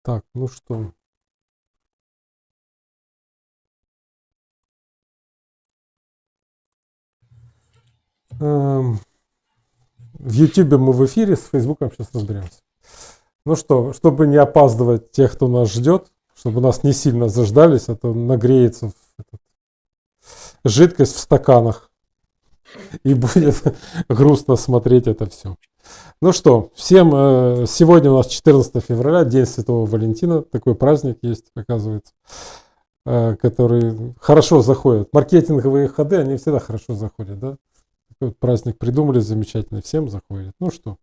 Так, ну что? В YouTube мы в эфире, с Фейсбуком сейчас разберемся. Ну что, чтобы не опаздывать тех, кто нас ждет, чтобы нас не сильно заждались, а то нагреется жидкость в стаканах и будет грустно смотреть это все. Ну что, всем сегодня у нас 14 февраля, День Святого Валентина, такой праздник есть, оказывается, который хорошо заходит. Маркетинговые ходы, они всегда хорошо заходят, да? Такой праздник придумали замечательный, всем заходит. Ну что,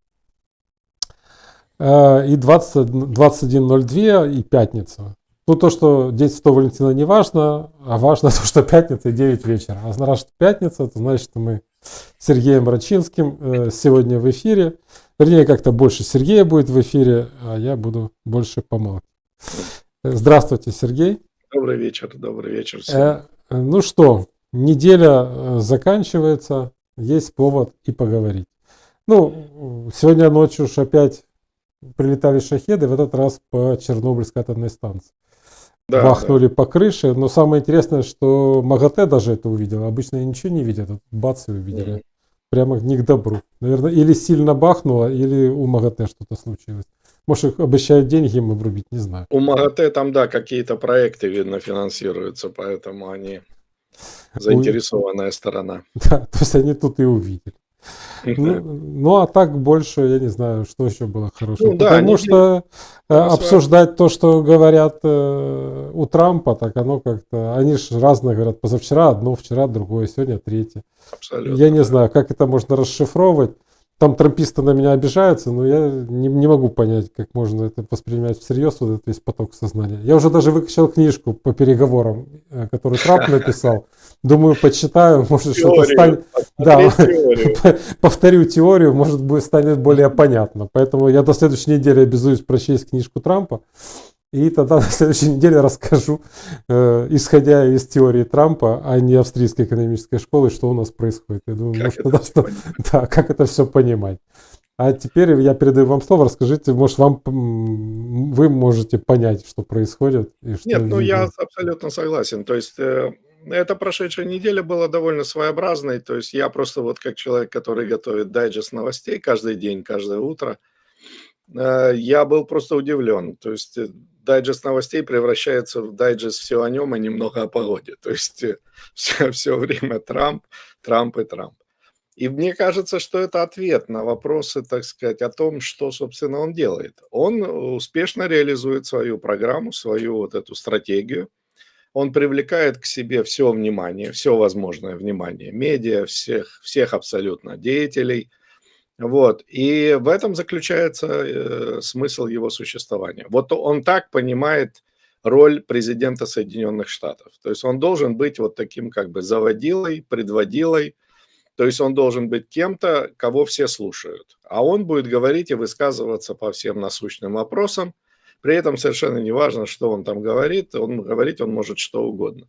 и 21:02 и пятница. Ну, то, что День Святого Валентина не важно, а важно то, что пятница и 9 вечера. А раз пятница, то значит, мы с Сергеем Рачинским сегодня в эфире. Вернее, как-то больше Сергея будет в эфире, а я буду больше помалкивать. Здравствуйте, Сергей. Добрый вечер всем. Ну что, неделя заканчивается, есть повод и поговорить. Ну, сегодня ночью уж опять прилетали шахеды, в этот раз по Чернобыльской атомной станции. Да, Бахнули по крыше, но самое интересное, что МАГАТЭ даже это увидел. Обычно ничего не видят, тут бац и увидели. Прямо не к добру. Наверное, или сильно бахнуло, или у МАГАТЭ что-то случилось. Может, их обещают деньги им обрубить, не знаю. У МАГАТЭ там, да, какие-то проекты, видно, финансируются, поэтому они заинтересованная сторона. Да, то есть они тут и увидели. Ну, а так больше, я не знаю, что еще было хорошего. Ну да, Потому что обсуждать то, что говорят у Трампа, так оно как-то... Они же разные говорят. Позавчера одно, вчера другое, сегодня третье. абсолютно, Я не да. знаю, как это можно расшифровывать. Там трамписты на меня обижаются, но я не могу понять, как можно это воспринимать всерьез, вот этот весь поток сознания. Я уже даже выкачал книжку по переговорам, которую Трамп написал. Думаю, почитаю, может что-то станет... Да, повторю теорию, может будет станет более понятно. Поэтому я до следующей недели обязуюсь прочесть книжку Трампа. И тогда на следующей неделе расскажу, исходя из теории Трампа, а не австрийской экономической школы, что у нас происходит. Я думаю, может, тогда да, как это все понимать. А теперь я передаю вам слово, расскажите, может, вы можете понять, что происходит. И что Нет, ну я абсолютно согласен. То есть эта прошедшая неделя была довольно своеобразной. То есть я просто вот как человек, который готовит дайджест новостей каждый день, каждое утро, я был просто удивлен. То есть дайджест новостей превращается в дайджест все о нем и немного о погоде. То есть все время Трамп, Трамп и Трамп. И мне кажется, что это ответ на вопросы, так сказать, о том, что, собственно, он делает. Он успешно реализует свою программу, свою вот эту стратегию. Он привлекает к себе все внимание, все возможное внимание медиа, всех абсолютно деятелей. Вот. И в этом заключается смысл его существования. Вот он так понимает роль президента Соединенных Штатов. То есть он должен быть вот таким как бы заводилой, предводилой. То есть он должен быть кем-то, кого все слушают. А он будет говорить и высказываться по всем насущным вопросам. При этом совершенно не важно, что он там говорит. Говорить он может что угодно.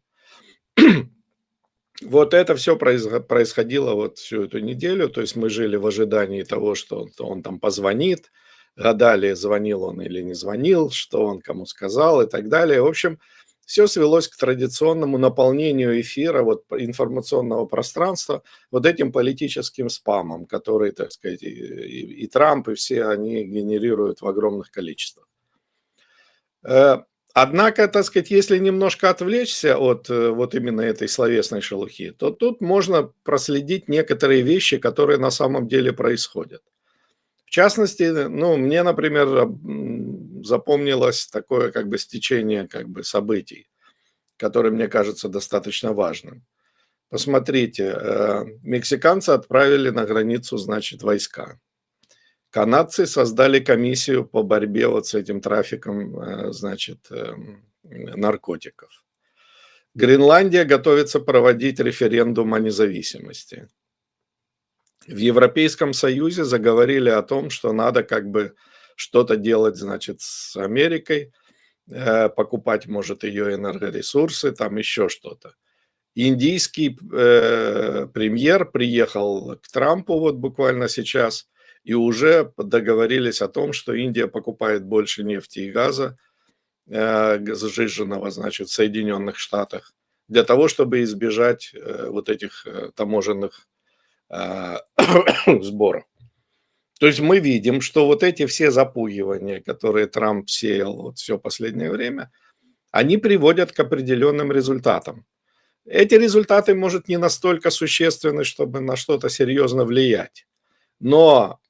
Вот это все происходило вот всю эту неделю. То есть мы жили в ожидании того, что он там позвонит, гадали, звонил он или не звонил, что он кому сказал и так далее. В общем, все свелось к традиционному наполнению эфира, вот информационного пространства, вот этим политическим спамом, который, так сказать, и Трамп, и все они генерируют в огромных количествах. Однако, так сказать, если немножко отвлечься от вот именно этой словесной шелухи, то тут можно проследить некоторые вещи, которые на самом деле происходят. В частности, ну, мне, например, запомнилось такое как бы стечение как бы событий, которое мне кажется достаточно важным. Посмотрите, мексиканцы отправили на границу, значит, войска. Канадцы создали комиссию по борьбе вот с этим трафиком, значит, наркотиков. Гренландия готовится проводить референдум о независимости. В Европейском Союзе заговорили о том, что надо как бы что-то делать, значит, с Америкой, покупать, может, ее энергоресурсы, там еще что-то. Индийский премьер приехал к Трампу вот буквально сейчас и уже договорились о том, что Индия покупает больше нефти и газа сжиженного, значит, в Соединенных Штатах, для того, чтобы избежать вот этих таможенных сборов. То есть мы видим, что вот эти все запугивания, которые Трамп сеял вот все последнее время, они приводят к определенным результатам. Эти результаты, может, не настолько существенны, чтобы на что-то серьезно влиять. Но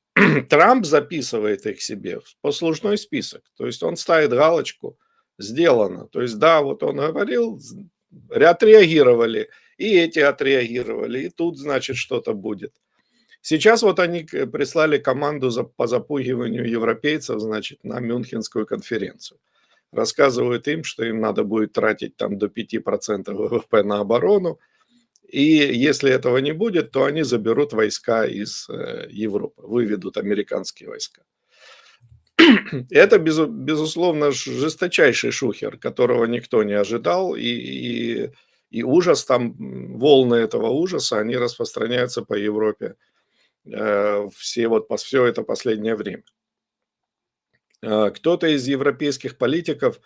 Трамп записывает их себе в послужной список. То есть он ставит галочку «сделано». То есть да, вот он говорил, отреагировали, и эти отреагировали, и тут, значит, что-то будет. Сейчас вот они прислали команду по запугиванию европейцев, значит, на Мюнхенскую конференцию. Рассказывают им, что им надо будет тратить там до 5% ВВП на оборону, и если этого не будет, то они заберут войска из Европы, выведут американские войска. Это, безусловно, жесточайший шухер, которого никто не ожидал, и ужас там, волны этого ужаса, они распространяются по Европе все это последнее время. Кто-то из европейских политиков,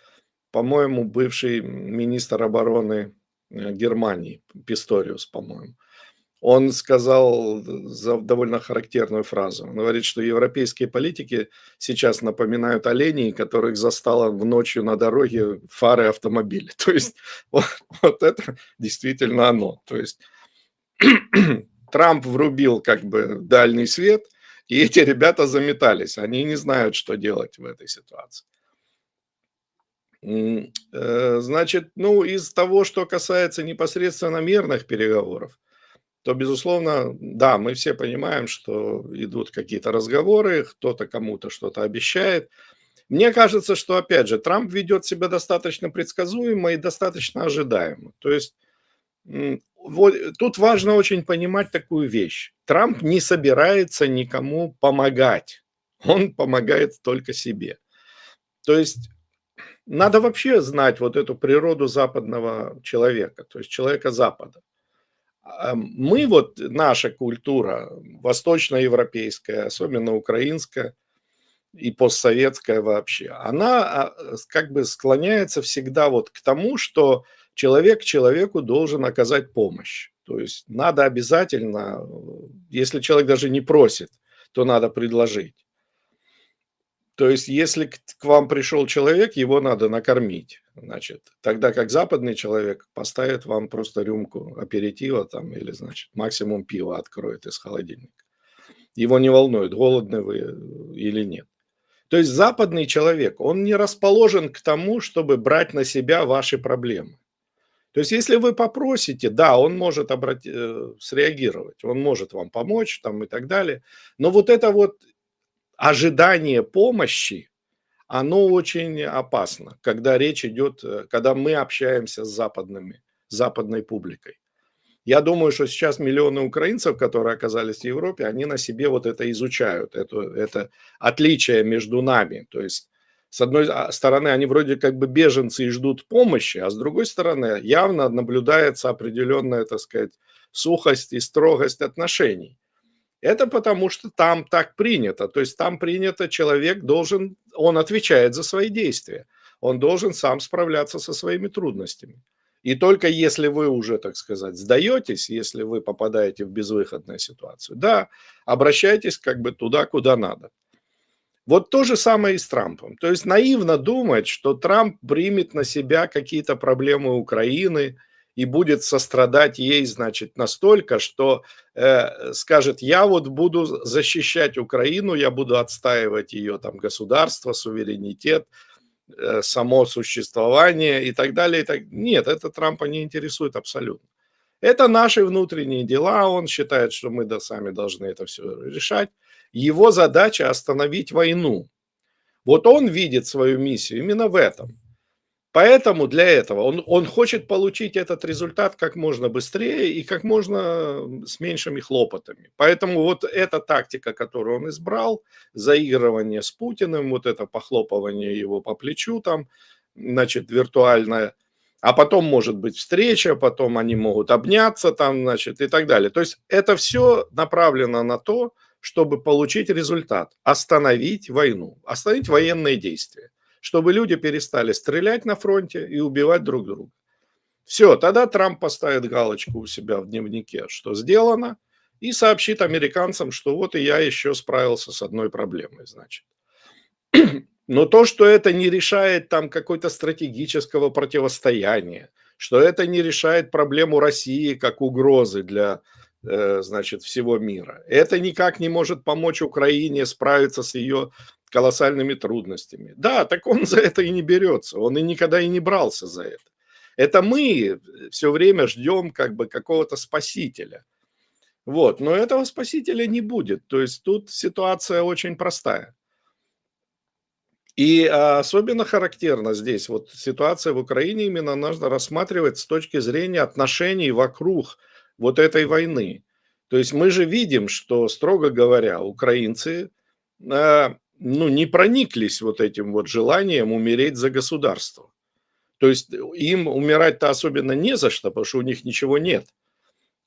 по-моему, бывший министр обороны Германии, Писториус, по-моему, он сказал довольно характерную фразу. Он говорит, что европейские политики сейчас напоминают оленей, которых застала ночью на дороге фары автомобиля. То есть вот это действительно оно. То есть Трамп врубил как бы дальний свет, и эти ребята заметались. Они не знают, что делать в этой ситуации. Значит, из того, что касается непосредственно мирных переговоров, то, безусловно, да, мы все понимаем, что идут какие-то разговоры, кто-то кому-то что-то обещает. Мне кажется, что, опять же, Трамп ведет себя достаточно предсказуемо и достаточно ожидаемо. То есть вот тут важно очень понимать такую вещь. Трамп не собирается никому помогать. Он помогает только себе. То есть надо вообще знать вот эту природу западного человека, то есть человека Запада. Мы вот, наша культура, восточноевропейская, особенно украинская и постсоветская вообще, она как бы склоняется всегда вот к тому, что человек человеку должен оказать помощь. То есть надо обязательно, если человек даже не просит, то надо предложить. То есть если к вам пришел человек, его надо накормить. Значит, тогда как западный человек поставит вам просто рюмку аперитива там, или, значит, максимум пива откроет из холодильника. Его не волнует, голодны вы или нет. То есть западный человек, он не расположен к тому, чтобы брать на себя ваши проблемы. То есть если вы попросите, да, он может среагировать, он может вам помочь там, и так далее. Но вот это вот ожидание помощи, оно очень опасно, когда речь идет, когда мы общаемся с западной публикой. Я думаю, что сейчас миллионы украинцев, которые оказались в Европе, они на себе вот это изучают, это отличие между нами. То есть, с одной стороны, они вроде как бы беженцы и ждут помощи, а с другой стороны, явно наблюдается определенная, так сказать, сухость и строгость отношений. Это потому, что там так принято. То есть там принято, человек должен, он отвечает за свои действия. Он должен сам справляться со своими трудностями. И только если вы уже, так сказать, сдаетесь, если вы попадаете в безвыходную ситуацию, да, обращайтесь как бы туда, куда надо. Вот то же самое и с Трампом. То есть наивно думать, что Трамп примет на себя какие-то проблемы Украины и будет сострадать ей, значит, настолько, что скажет, я вот буду защищать Украину, я буду отстаивать ее там государство, суверенитет, само существование и так далее. Нет, это Трампа не интересует абсолютно. Это наши внутренние дела, он считает, что мы сами должны это все решать. Его задача остановить войну. Вот он видит свою миссию именно в этом. Поэтому для этого он хочет получить этот результат как можно быстрее и как можно с меньшими хлопотами. Поэтому вот эта тактика, которую он избрал, заигрывание с Путиным, вот это похлопывание его по плечу там, значит, виртуальное, а потом может быть встреча, потом они могут обняться там, значит, и так далее. То есть это все направлено на то, чтобы получить результат, остановить войну, остановить военные действия. чтобы люди перестали стрелять на фронте и убивать друг друга. Все, тогда Трамп поставит галочку у себя в дневнике, что сделано, и сообщит американцам, что вот и я еще справился с одной проблемой, значит. Но то, что это не решает там какой-то стратегического противостояния, что это не решает проблему России как угрозы для, значит, всего мира, это никак не может помочь Украине справиться с ее колоссальными трудностями. Да, так он за это и не берется, он и никогда и не брался за это. Это мы все время ждем как бы какого-то спасителя. Вот, но этого спасителя не будет. То есть тут ситуация очень простая. И особенно характерно здесь вот ситуация в Украине именно нужно рассматривать с точки зрения отношений вокруг вот этой войны. То есть мы же видим, что, строго говоря, украинцы ну, не прониклись вот этим вот желанием умереть за государство. То есть им умирать-то особенно не за что, потому что у них ничего нет.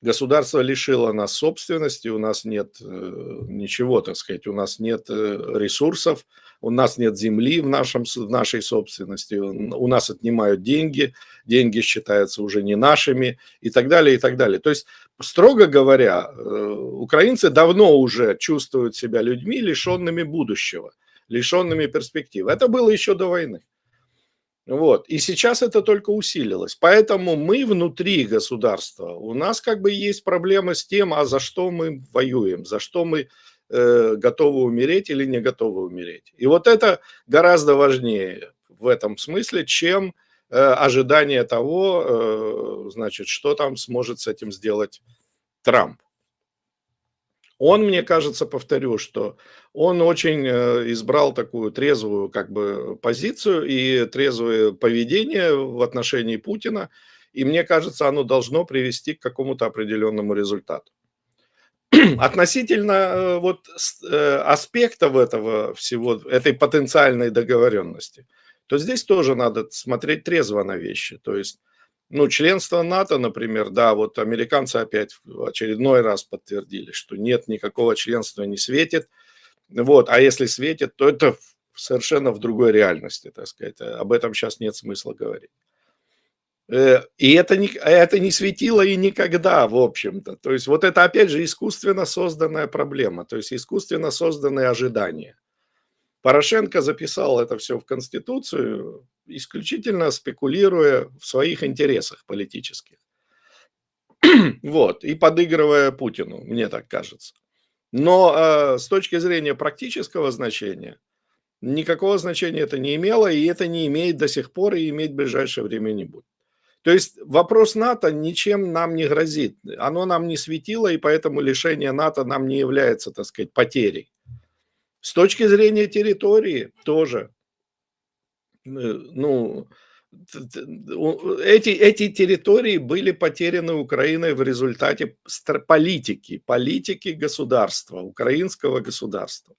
Государство лишило нас собственности, у нас нет ничего, так сказать, у нас нет ресурсов, у нас нет земли в нашей собственности, у нас отнимают деньги, деньги считаются уже не нашими и так далее, и так далее. То есть, строго говоря, украинцы давно уже чувствуют себя людьми, лишенными будущего, лишенными перспектив. Это было еще до войны. Вот. И сейчас это только усилилось. Поэтому мы внутри государства, у нас как бы есть проблемы с тем, а за что мы воюем, за что мы готовы умереть или не готовы умереть. И вот это гораздо важнее в этом смысле, чем ожидание того, значит, что там сможет с этим сделать Трамп. Он, мне кажется, повторю, что он очень избрал такую трезвую как бы позицию и трезвое поведение в отношении Путина, и мне кажется, оно должно привести к какому-то определенному результату. Относительно вот аспектов этого всего, этой потенциальной договоренности, то здесь тоже надо смотреть трезво на вещи. То есть, ну, членство НАТО, например, да, вот американцы опять в очередной раз подтвердили, что нет, никакого членства не светит. Вот, а если светит, то это совершенно в другой реальности, так сказать. Об этом сейчас нет смысла говорить. И это не светило и никогда, в общем-то. То есть вот это, опять же, искусственно созданная проблема, то есть искусственно созданные ожидания. Порошенко записал это все в Конституцию, исключительно спекулируя в своих интересах политических. Вот, и подыгрывая Путину, мне так кажется. Но с точки зрения практического значения, никакого значения это не имело, и это не имеет до сих пор, и иметь в ближайшее время не будет. То есть вопрос НАТО ничем нам не грозит. Оно нам не светило, и поэтому лишение НАТО нам не является, так сказать, потерей. С точки зрения территории тоже. Ну, эти территории были потеряны Украиной в результате политики государства, украинского государства.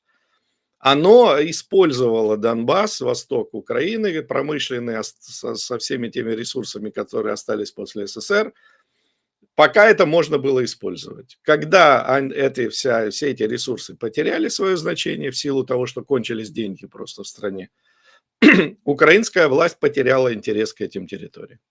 Оно использовало Донбасс, восток Украины, промышленный, со всеми теми ресурсами, которые остались после СССР, пока это можно было использовать. Когда все эти ресурсы потеряли свое значение в силу того, что кончились деньги просто в стране, украинская власть потеряла интерес к этим территориям.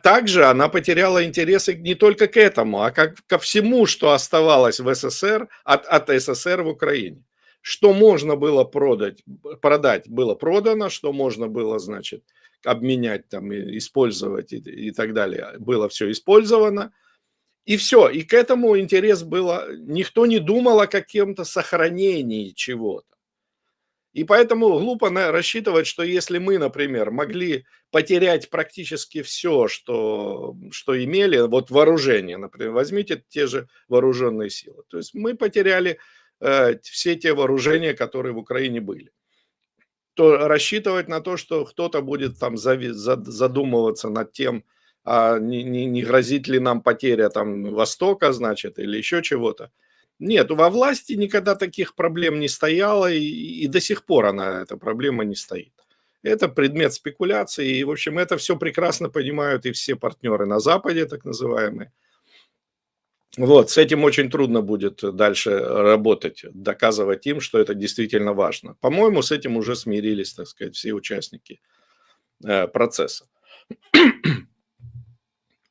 Также она потеряла интересы не только к этому, а ко всему, что оставалось в СССР, от СССР в Украине. Что можно было продать, было продано, что можно было, значит, обменять, там, использовать и так далее, было все использовано. И все, и к этому интерес было, никто не думал о каком-то сохранении чего-то. И поэтому глупо рассчитывать, что если мы, например, могли потерять практически все, что имели, вот вооружение, например, возьмите те же вооруженные силы. То есть мы потеряли все те вооружения, которые в Украине были. То рассчитывать на то, что кто-то будет там задумываться над тем, а не грозит ли нам потеря там Востока, значит, или еще чего-то. Нет, во власти никогда таких проблем не стояло, и до сих пор эта проблема не стоит. Это предмет спекуляции, и, в общем, это все прекрасно понимают и все партнеры на Западе, так называемые. Вот, с этим очень трудно будет дальше работать, доказывать им, что это действительно важно. По-моему, с этим уже смирились, так сказать, все участники процесса.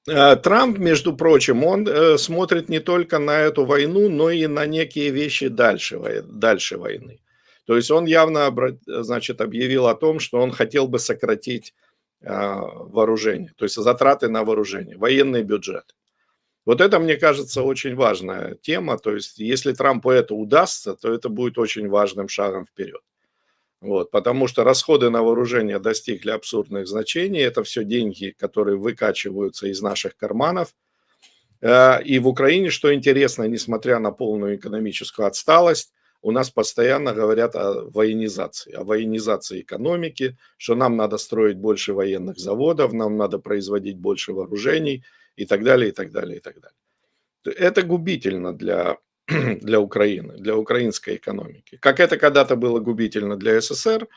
Трамп, между прочим, он смотрит не только на эту войну, но и на некие вещи дальше войны. То есть он явно, значит, объявил о том, что он хотел бы сократить вооружение, то есть затраты на вооружение, военный бюджет. Вот это, мне кажется, очень важная тема. То есть если Трампу это удастся, то это будет очень важным шагом вперед. Вот, потому что расходы на вооружение достигли абсурдных значений. Это все деньги, которые выкачиваются из наших карманов. И в Украине, что интересно, несмотря на полную экономическую отсталость, у нас постоянно говорят о военизации экономики, что нам надо строить больше военных заводов, нам надо производить больше вооружений и так далее, и так далее, и так далее. Это губительно для Украины, для украинской экономики. Как это когда-то было губительно для СССР,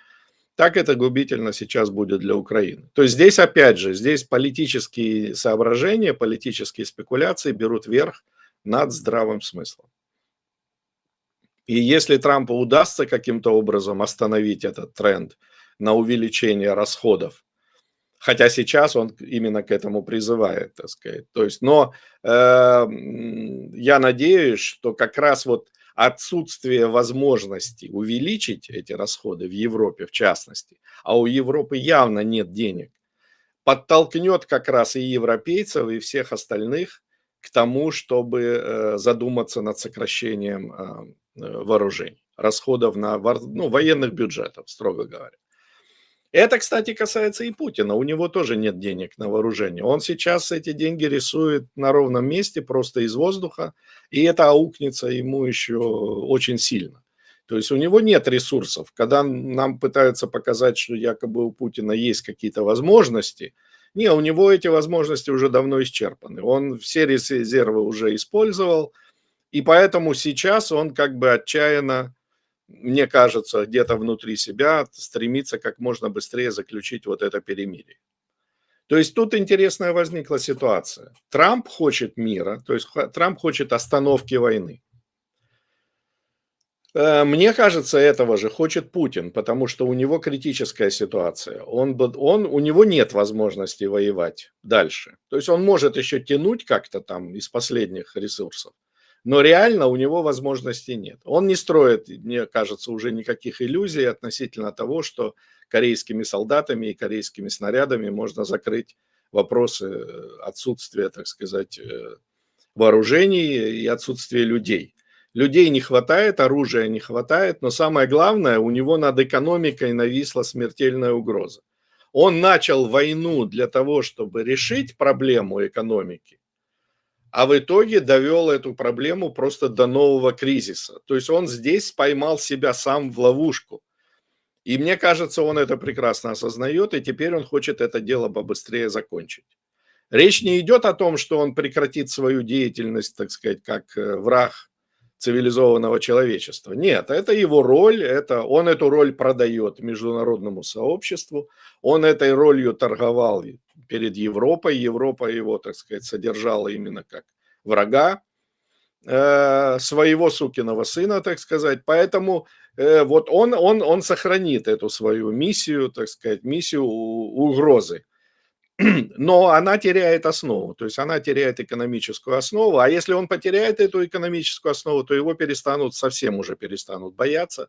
так это губительно сейчас будет для Украины. То есть здесь, опять же, здесь политические соображения, политические спекуляции берут верх над здравым смыслом. И если Трампу удастся каким-то образом остановить этот тренд на увеличение расходов, хотя сейчас он именно к этому призывает, так сказать. То есть, но я надеюсь, что как раз вот отсутствие возможности увеличить эти расходы в Европе, в частности, а у Европы явно нет денег, подтолкнет как раз и европейцев, и всех остальных к тому, чтобы задуматься над сокращением вооружений, расходов на военных бюджетов, строго говоря. Это, кстати, касается и Путина. У него тоже нет денег на вооружение. Он сейчас эти деньги рисует на ровном месте, просто из воздуха, и это аукнется ему еще очень сильно. То есть у него нет ресурсов. Когда нам пытаются показать, что якобы у Путина есть какие-то возможности, не, у него эти возможности уже давно исчерпаны. Он все резервы уже использовал, и поэтому сейчас он как бы отчаянно, мне кажется, где-то внутри себя стремится как можно быстрее заключить вот это перемирие. То есть тут интересная возникла ситуация. Трамп хочет мира, то есть Трамп хочет остановки войны. Мне кажется, этого же хочет Путин, потому что у него критическая ситуация. У него нет возможности воевать дальше. То есть он может еще тянуть как-то там из последних ресурсов, но реально у него возможностей нет. Он не строит, мне кажется, уже никаких иллюзий относительно того, что корейскими солдатами и корейскими снарядами можно закрыть вопросы отсутствия, так сказать, вооружений и отсутствия людей. Людей не хватает, оружия не хватает, но самое главное, у него над экономикой нависла смертельная угроза. Он начал войну для того, чтобы решить проблему экономики, а в итоге довел эту проблему просто до нового кризиса. То есть он здесь поймал себя сам в ловушку. И мне кажется, он это прекрасно осознает, и теперь он хочет это дело побыстрее закончить. Речь не идет о том, что он прекратит свою деятельность, так сказать, как враг цивилизованного человечества. Нет, это его роль, он эту роль продает международному сообществу, он этой ролью торговал перед Европой, Европа его, так сказать, содержала именно как врага, своего сукиного сына, так сказать, поэтому вот он сохранит эту свою миссию, так сказать, миссию угрозы. Но она теряет основу, то есть она теряет экономическую основу, а если он потеряет эту экономическую основу, то его совсем уже перестанут бояться.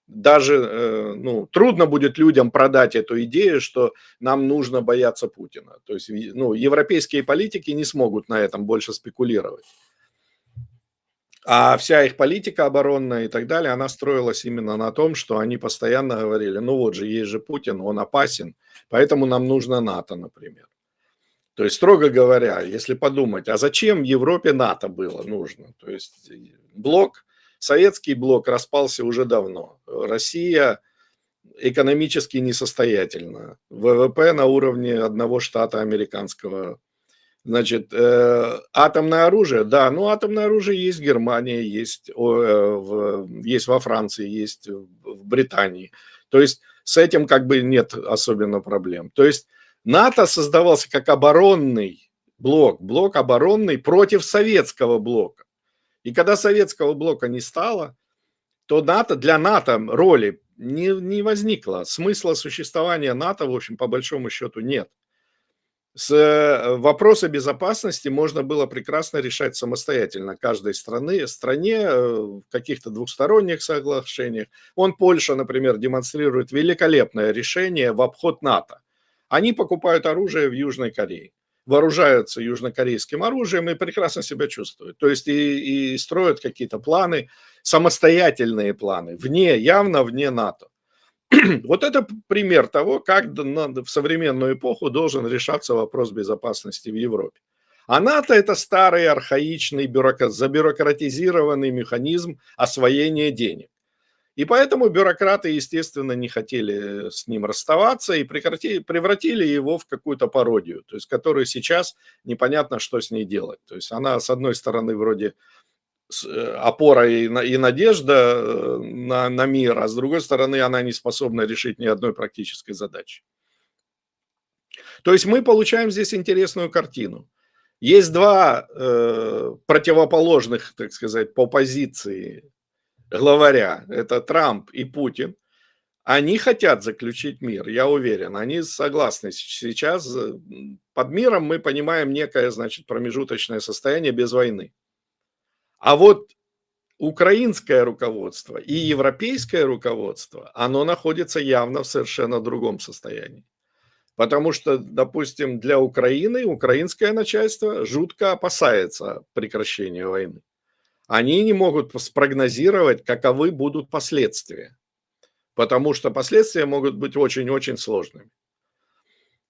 Даже трудно будет людям продать эту идею, что нам нужно бояться Путина. То есть европейские политики не смогут на этом больше спекулировать. А вся их политика оборонная и так далее, она строилась именно на том, что они постоянно говорили, ну вот же, есть же Путин, он опасен, поэтому нам нужно НАТО, например. То есть, строго говоря, если подумать, а зачем Европе НАТО было нужно? То есть советский блок распался уже давно. Россия экономически несостоятельна. ВВП на уровне одного штата американского. Значит, атомное оружие, да, атомное оружие есть в Германии, есть во Франции, есть в Британии. То есть с этим как бы нет особенно проблем. То есть НАТО создавался как оборонный блок оборонный против советского блока. И когда советского блока не стало, то для НАТО роли не возникло. Смысла существования НАТО, в общем, по большому счету, нет. Вопросы безопасности можно было прекрасно решать самостоятельно каждой стране в каких-то двухсторонних соглашениях. Польша, например, демонстрирует великолепное решение в обход НАТО. Они покупают оружие в Южной Корее, вооружаются южнокорейским оружием и прекрасно себя чувствуют. То есть и строят какие-то планы, самостоятельные планы, явно вне НАТО. Вот это пример того, как в современную эпоху должен решаться вопрос безопасности в Европе. А НАТО – это старый, архаичный, забюрократизированный механизм освоения денег. И поэтому бюрократы, естественно, не хотели с ним расставаться и превратили его в какую-то пародию, то есть которую сейчас непонятно, что с ней делать. То есть она, с одной стороны, вроде опора и надежда на мир, а с другой стороны, она не способна решить ни одной практической задачи. То есть мы получаем здесь интересную картину. Есть два противоположных, так сказать, по позиции главаря. Это Трамп и Путин. Они хотят заключить мир, я уверен. Они согласны сейчас. Под миром мы понимаем некое, значит, промежуточное состояние без войны. А вот украинское руководство и европейское руководство, оно находится явно в совершенно другом состоянии. Потому что, допустим, для Украины украинское начальство жутко опасается прекращения войны. Они не могут спрогнозировать, каковы будут последствия. Потому что последствия могут быть очень-очень сложными.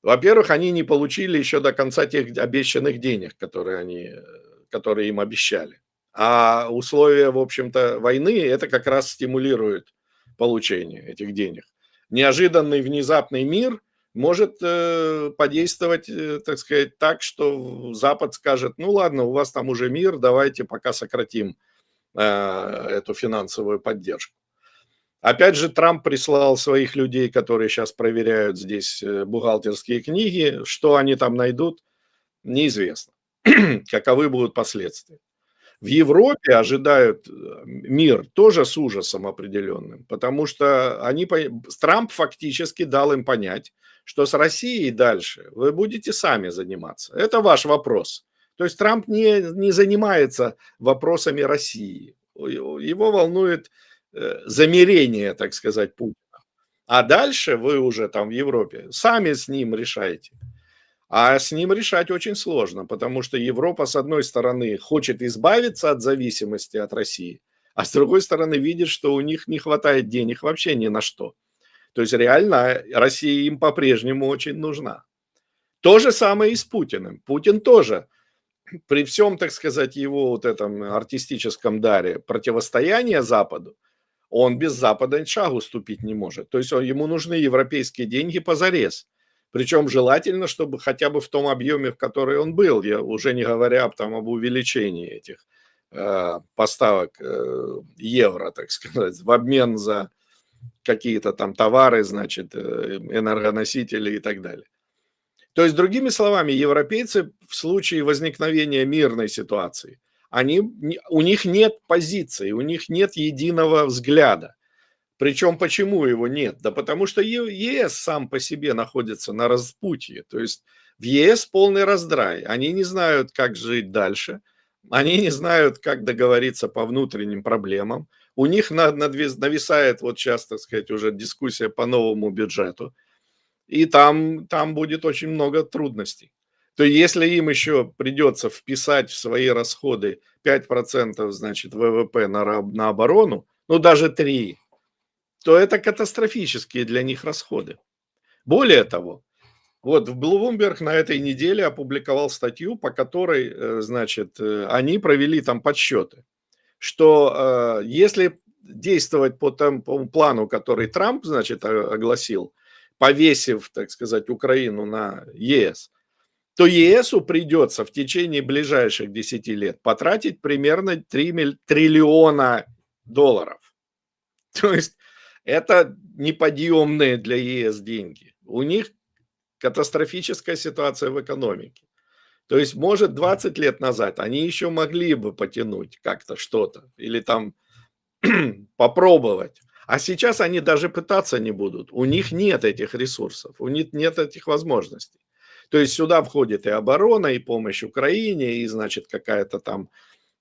Во-первых, они не получили еще до конца тех обещанных денег, которые им обещали. А условия, в общем-то, войны, это как раз стимулирует получение этих денег. Неожиданный внезапный мир может подействовать, так сказать, так, что Запад скажет: ну ладно, у вас там уже мир, давайте пока сократим эту финансовую поддержку. Опять же, Трамп прислал своих людей, которые сейчас проверяют здесь бухгалтерские книги. Что они там найдут, неизвестно. Каковы будут последствия. В Европе ожидают мир тоже с ужасом определенным, потому что Трамп фактически дал им понять, что с Россией дальше вы будете сами заниматься. Это ваш вопрос. То есть Трамп не занимается вопросами России. Его волнует замерение, так сказать, Путина. А дальше вы уже там в Европе сами с ним решаете. А с ним решать очень сложно, потому что Европа, с одной стороны, хочет избавиться от зависимости от России, а с другой стороны, видит, что у них не хватает денег вообще ни на что. То есть реально Россия им по-прежнему очень нужна. То же самое и с Путиным. Путин тоже, при всем, так сказать, его вот этом артистическом даре противостояния Западу, он без Запада шагу ступить не может. То есть ему нужны европейские деньги позарез. Причем желательно, чтобы хотя бы в том объеме, в который он был, я уже не говоря об увеличении этих поставок евро, так сказать, в обмен за какие-то там товары, значит, энергоносители и так далее. То есть, другими словами, европейцы в случае возникновения мирной ситуации, у них нет позиции, у них нет единого взгляда. Причем почему его нет? Да потому что ЕС сам по себе находится на распутье. То есть в ЕС полный раздрай. Они не знают, как жить дальше. Они не знают, как договориться по внутренним проблемам. У них нависает вот сейчас, так сказать, уже дискуссия по новому бюджету. И там будет очень много трудностей. То есть если им еще придется вписать в свои расходы 5%, значит, ВВП на оборону, ну даже 3%, то это катастрофические для них расходы. Более того, вот в Bloomberg на этой неделе опубликовал статью, по которой, значит, они провели там подсчеты, что если действовать по тому плану, который Трамп, значит, огласил, повесив, так сказать, Украину на ЕС, то ЕСу придется в течение ближайших 10 лет потратить примерно 3 триллиона долларов. То есть это неподъемные для ЕС деньги. У них катастрофическая ситуация в экономике. То есть, может, 20 лет назад они еще могли бы потянуть как-то что-то или там попробовать. А сейчас они даже пытаться не будут. У них нет этих ресурсов, у них нет этих возможностей. То есть сюда входит и оборона, и помощь Украине, и, значит, какая-то там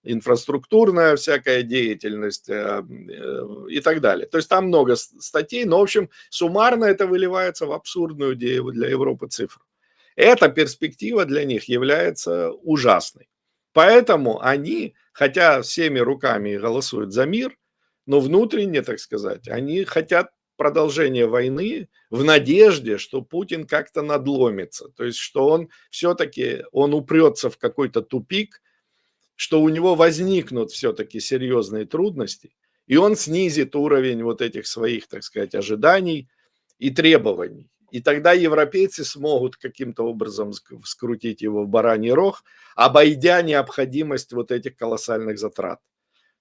инфраструктурная всякая деятельность и так далее. То есть там много статей, но, в общем, суммарно это выливается в абсурдную для Европы цифру. Эта перспектива для них является ужасной. Поэтому они, хотя всеми руками голосуют за мир, но внутренне, так сказать, они хотят продолжения войны в надежде, что Путин как-то надломится. То есть, что он все-таки, он упрется в какой-то тупик, что у него возникнут все-таки серьезные трудности, и он снизит уровень вот этих своих, так сказать, ожиданий и требований. И тогда европейцы смогут каким-то образом скрутить его в бараний рог, обойдя необходимость вот этих колоссальных затрат.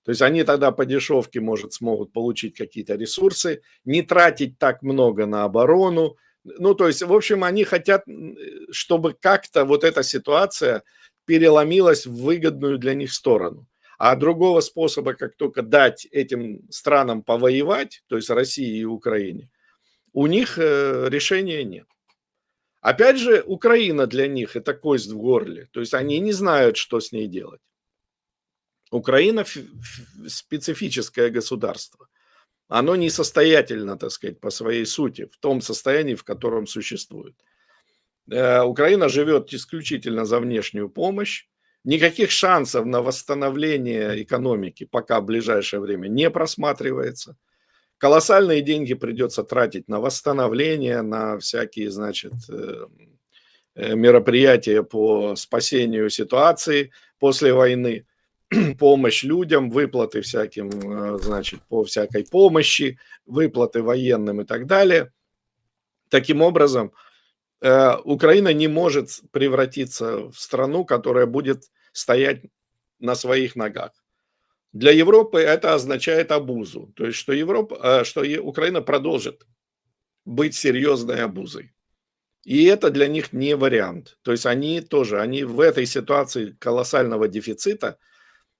То есть они тогда по дешевке, может, смогут получить какие-то ресурсы, не тратить так много на оборону. Ну, то есть, в общем, они хотят, чтобы как-то вот эта ситуация переломилась в выгодную для них сторону. А другого способа, как только дать этим странам повоевать, то есть России и Украине, у них решения нет. Опять же, Украина для них это кость в горле. То есть они не знают, что с ней делать. Украина специфическое государство. Оно несостоятельно, так сказать, по своей сути, в том состоянии, в котором существует. Украина живет исключительно за внешнюю помощь. Никаких шансов на восстановление экономики пока в ближайшее время не просматривается. Колоссальные деньги придется тратить на восстановление, на всякие, значит, мероприятия по спасению ситуации после войны, помощь людям, выплаты всяким, значит, по всякой помощи, выплаты военным и так далее. Таким образом, Украина не может превратиться в страну, которая будет стоять на своих ногах. Для Европы это означает обузу, то есть что Украина продолжит быть серьезной обузой. И это для них не вариант. То есть они в этой ситуации колоссального дефицита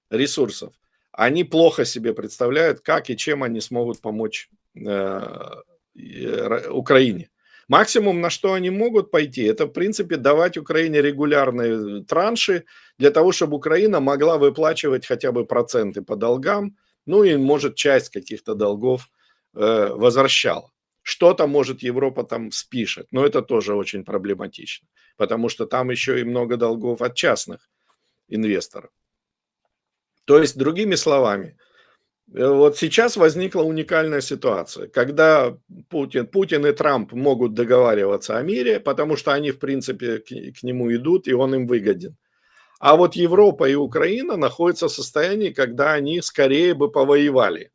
ресурсов, они плохо себе представляют, как и чем они смогут помочь Украине. Максимум, на что они могут пойти, это, в принципе, давать Украине регулярные транши для того, чтобы Украина могла выплачивать хотя бы проценты по долгам, ну и, может, часть каких-то долгов возвращала. Что-то, может, Европа там спишет, но это тоже очень проблематично, потому что там еще и много долгов от частных инвесторов. То есть, другими словами, вот сейчас возникла уникальная ситуация, когда Путин и Трамп могут договариваться о мире, потому что они, в принципе, к нему идут, и он им выгоден. А вот Европа и Украина находятся в состоянии, когда они скорее бы повоевали.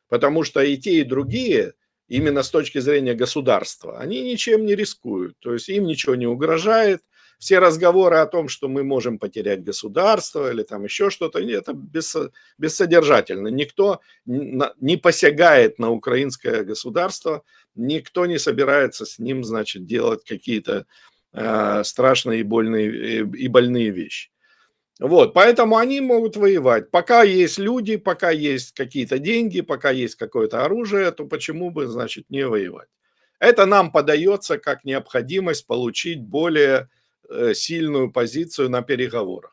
Потому что и те, и другие, именно с точки зрения государства, они ничем не рискуют. То есть им ничего не угрожает. Все разговоры о том, что мы можем потерять государство или там еще что-то, это бессодержательно. Никто не посягает на украинское государство, никто не собирается с ним, значит, делать какие-то страшные и больные вещи. Вот, поэтому они могут воевать. Пока есть люди, пока есть какие-то деньги, пока есть какое-то оружие, то почему бы, значит, не воевать? Это нам подается как необходимость получить более сильную позицию на переговорах.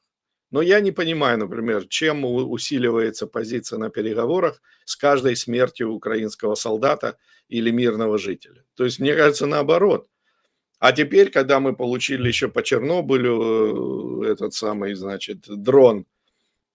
Но я не понимаю, например, чем усиливается позиция на переговорах с каждой смертью украинского солдата или мирного жителя. То есть, мне кажется, наоборот. А теперь, когда мы получили еще по Чернобылю этот самый, значит, дрон,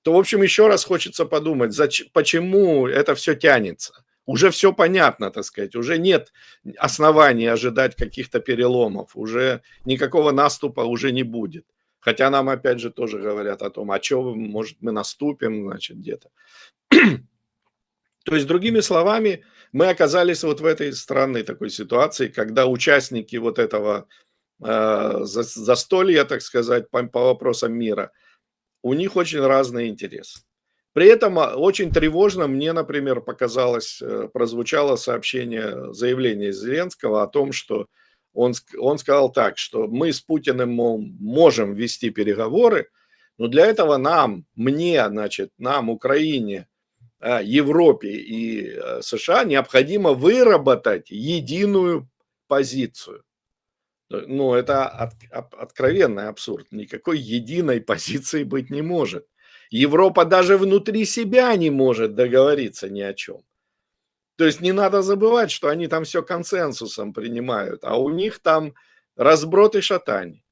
то, в общем, еще раз хочется подумать, почему это все тянется. Уже все понятно, так сказать, уже нет оснований ожидать каких-то переломов, уже никакого наступа уже не будет. Хотя нам, опять же, тоже говорят о том, а что, может, мы наступим, значит, где-то. То есть, другими словами, мы оказались вот в этой странной такой ситуации, когда участники вот этого застолья, так сказать, по вопросам мира, у них очень разные интересы. При этом очень тревожно мне, например, прозвучало заявление Зеленского о том, что Он сказал так, что мы с Путиным, мол, можем вести переговоры, но для этого нам, Украине, Европе и США необходимо выработать единую позицию. Ну, это откровенный абсурд. Никакой единой позиции быть не может. Европа даже внутри себя не может договориться ни о чем. То есть не надо забывать, что они там все консенсусом принимают, а у них там разброд и шатание.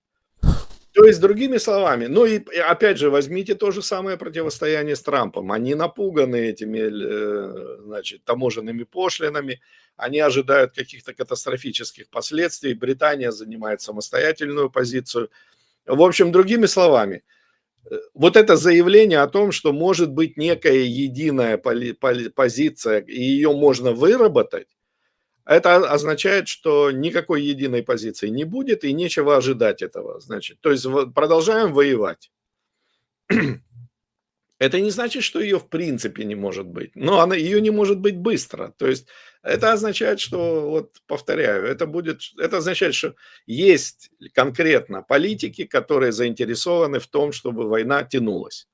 То есть, другими словами, ну и опять же, возьмите то же самое противостояние с Трампом. Они напуганы этими, значит, таможенными пошлинами, они ожидают каких-то катастрофических последствий. Британия занимает самостоятельную позицию. В общем, другими словами, вот это заявление о том, что может быть некая единая позиция, и ее можно выработать, это означает, что никакой единой позиции не будет и нечего ожидать этого. Значит, то есть продолжаем воевать. Это не значит, что ее в принципе не может быть, но ее не может быть быстро. То есть это означает, что, вот повторяю, это означает, что есть конкретно политики, которые заинтересованы в том, чтобы война тянулась.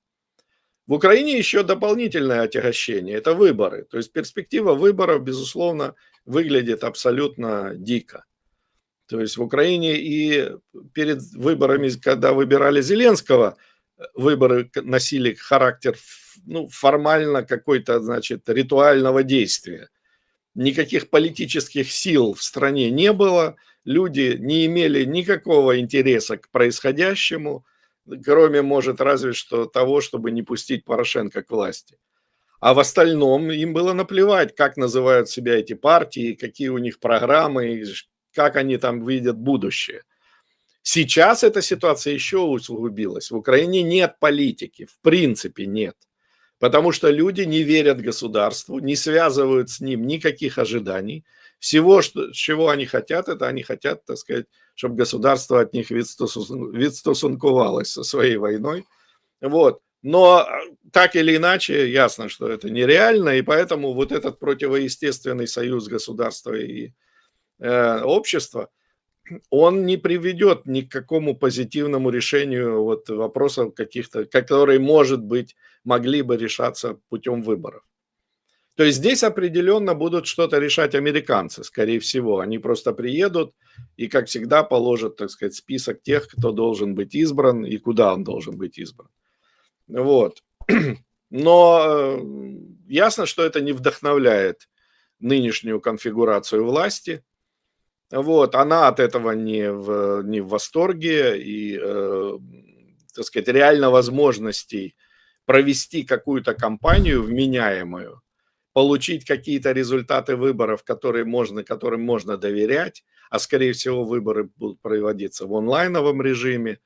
В Украине еще дополнительное отягощение – это выборы. То есть перспектива выборов, безусловно, выглядит абсолютно дико. То есть в Украине и перед выборами, когда выбирали Зеленского, выборы носили характер, ну, формально какой-то, значит, ритуального действия. Никаких политических сил в стране не было, люди не имели никакого интереса к происходящему, кроме, может, разве что того, чтобы не пустить Порошенко к власти. А в остальном им было наплевать, как называют себя эти партии, какие у них программы, как они там видят будущее. Сейчас эта ситуация еще усугубилась. В Украине нет политики, в принципе нет. Потому что люди не верят государству, не связывают с ним никаких ожиданий. Всего, чего они хотят, это они хотят, так сказать, чтобы государство от них відстосункувалось со своей войной. Вот. Но так или иначе, ясно, что это нереально, и поэтому вот этот противоестественный союз государства и общества, он не приведет ни к какому позитивному решению вот вопросов каких-то, которые, может быть, могли бы решаться путем выборов. То есть здесь определенно будут что-то решать американцы, скорее всего. Они просто приедут и, как всегда, положат, так сказать, список тех, кто должен быть избран и куда он должен быть избран. Вот. Но ясно, что это не вдохновляет нынешнюю конфигурацию власти. Вот, она от этого не в восторге, и, так сказать, реально возможностей провести какую-то кампанию вменяемую, получить какие-то результаты выборов, которым можно доверять, а скорее всего выборы будут проводиться в онлайновом режиме,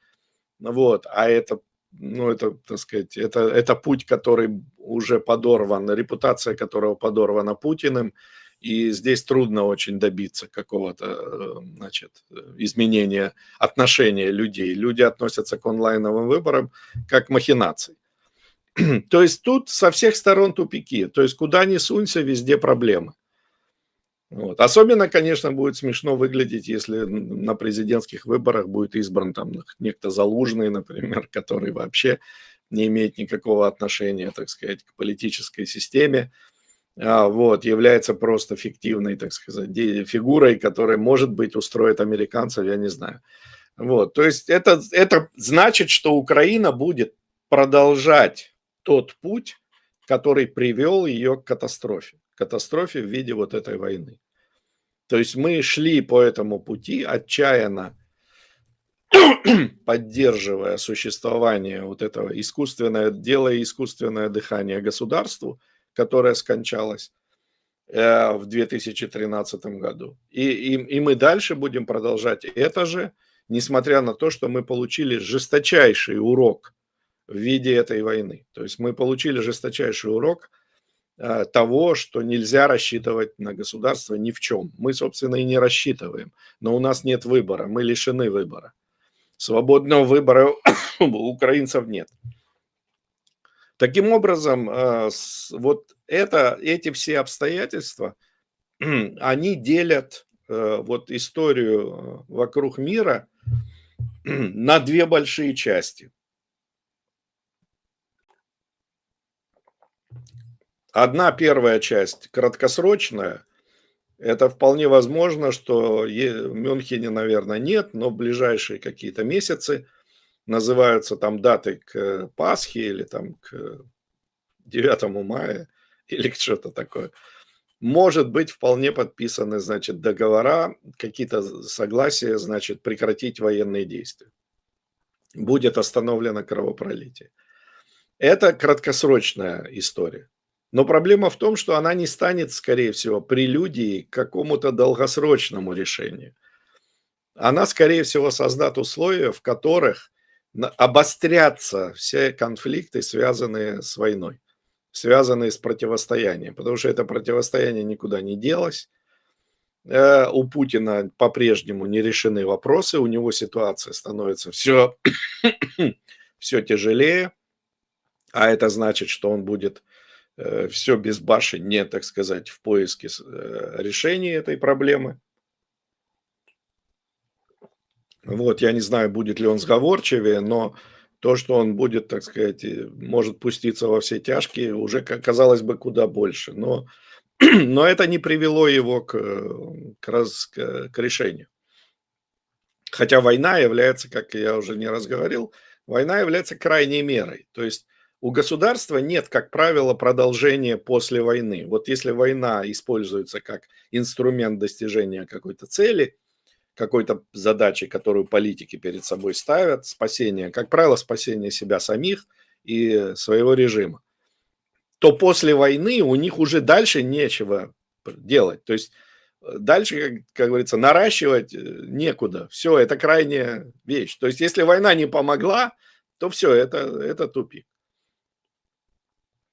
вот, а это, ну, это, так сказать, это путь, который уже подорван, репутация которого подорвана Путиным, и здесь трудно очень добиться какого-то, значит, изменения отношения людей. Люди относятся к онлайновым выборам как к махинации. То есть тут со всех сторон тупики. То есть куда ни сунься, везде проблемы. Вот. Особенно, конечно, будет смешно выглядеть, если на президентских выборах будет избран там некто Залужный, например, который вообще не имеет никакого отношения, так сказать, к политической системе. Вот, является просто фиктивной, так сказать, фигурой, которая, может быть, устроит американцев, я не знаю. Вот, то есть это значит, что Украина будет продолжать тот путь, который привел ее к катастрофе в виде вот этой войны. То есть мы шли по этому пути, отчаянно поддерживая существование вот этого искусственное дыхание государству, которая скончалась в 2013 году. И мы дальше будем продолжать это же, несмотря на то, что мы получили жесточайший урок в виде этой войны. То есть мы получили жесточайший урок того, что нельзя рассчитывать на государство ни в чем. Мы, собственно, и не рассчитываем, но у нас нет выбора, мы лишены выбора. Свободного выбора у украинцев нет. Таким образом, вот эти все обстоятельства, они делят вот историю вокруг мира на две большие части. Одна первая часть краткосрочная. Это вполне возможно, что в Мюнхене, наверное, нет, но в ближайшие какие-то месяцы называются там даты к Пасхе или там к 9 мая или к что-то такое. Может быть, вполне подписаны, значит, договора, какие-то согласия, значит, прекратить военные действия. Будет остановлено кровопролитие. Это краткосрочная история. Но проблема в том, что она не станет, скорее всего, прелюдией к какому-то долгосрочному решению. Она, скорее всего, создаст условия, в которых обострятся все конфликты, связанные с войной, связанные с противостоянием, потому что это противостояние никуда не делось. У Путина по-прежнему не решены вопросы, у него ситуация становится все тяжелее, а это значит, что он будет все безбашеннее, так сказать, в поиске решения этой проблемы. Вот, я не знаю, будет ли он сговорчивее, но то, что он будет, так сказать, может пуститься во все тяжкие, уже, казалось бы, куда больше. Но это не привело его к решению. Хотя война является, как я уже не раз говорил, война является крайней мерой. То есть у государства нет, как правило, продолжения после войны. Вот если война используется как инструмент достижения какой-то цели, какой-то задачи, которую политики перед собой ставят, спасение, как правило, спасение себя самих и своего режима, то после войны у них уже дальше нечего делать. То есть дальше, как говорится, наращивать некуда. Все, это крайняя вещь. То есть если война не помогла, то все, это тупик.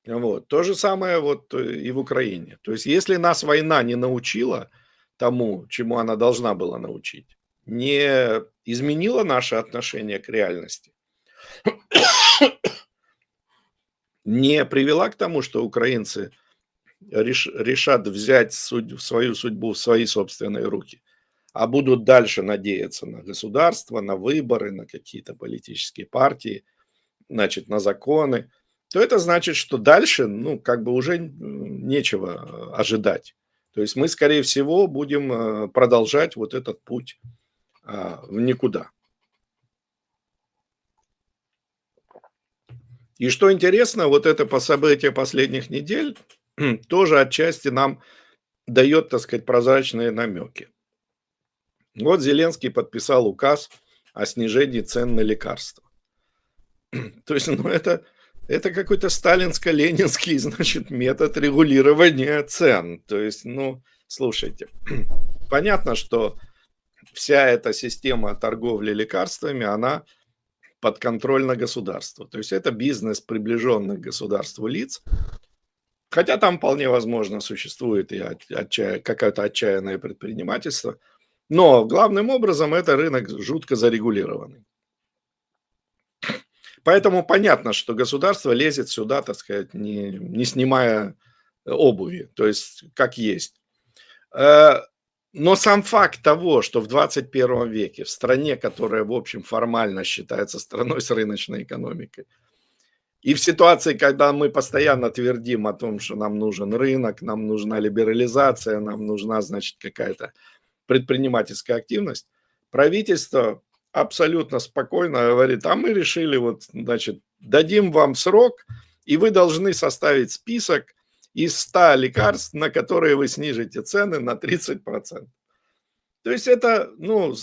Вот. То же самое вот и в Украине. То есть если нас война не научила тому, чему она должна была научить, не изменила наше отношение к реальности, не привела к тому, что украинцы решат взять свою судьбу в свои собственные руки, а будут дальше надеяться на государство, на выборы, на какие-то политические партии, значит, на законы, то это значит, что дальше, ну, как бы уже нечего ожидать. То есть мы, скорее всего, будем продолжать вот этот путь в никуда. И что интересно, вот это событие последних недель тоже отчасти нам дает, так сказать, прозрачные намеки. Вот Зеленский подписал указ о снижении цен на лекарства. То есть, ну, это какой-то сталинско-ленинский, значит, метод регулирования цен. То есть, ну, слушайте, понятно, что вся эта система торговли лекарствами, она подконтрольна государству. То есть это бизнес приближенных к государству лиц, хотя там вполне возможно существует и какое-то отчаянное предпринимательство, но главным образом это рынок жутко зарегулированный. Поэтому понятно, что государство лезет сюда, так сказать, не снимая обуви, то есть как есть. Но сам факт того, что в 21 веке в стране, которая, в общем, формально считается страной с рыночной экономикой, и в ситуации, когда мы постоянно твердим о том, что нам нужен рынок, нам нужна либерализация, нам нужна, значит, какая-то предпринимательская активность, правительство абсолютно спокойно говорит, а мы решили, вот, значит, дадим вам срок, и вы должны составить список из 100 лекарств, на которые вы снижите цены на 30%. То есть это, ну,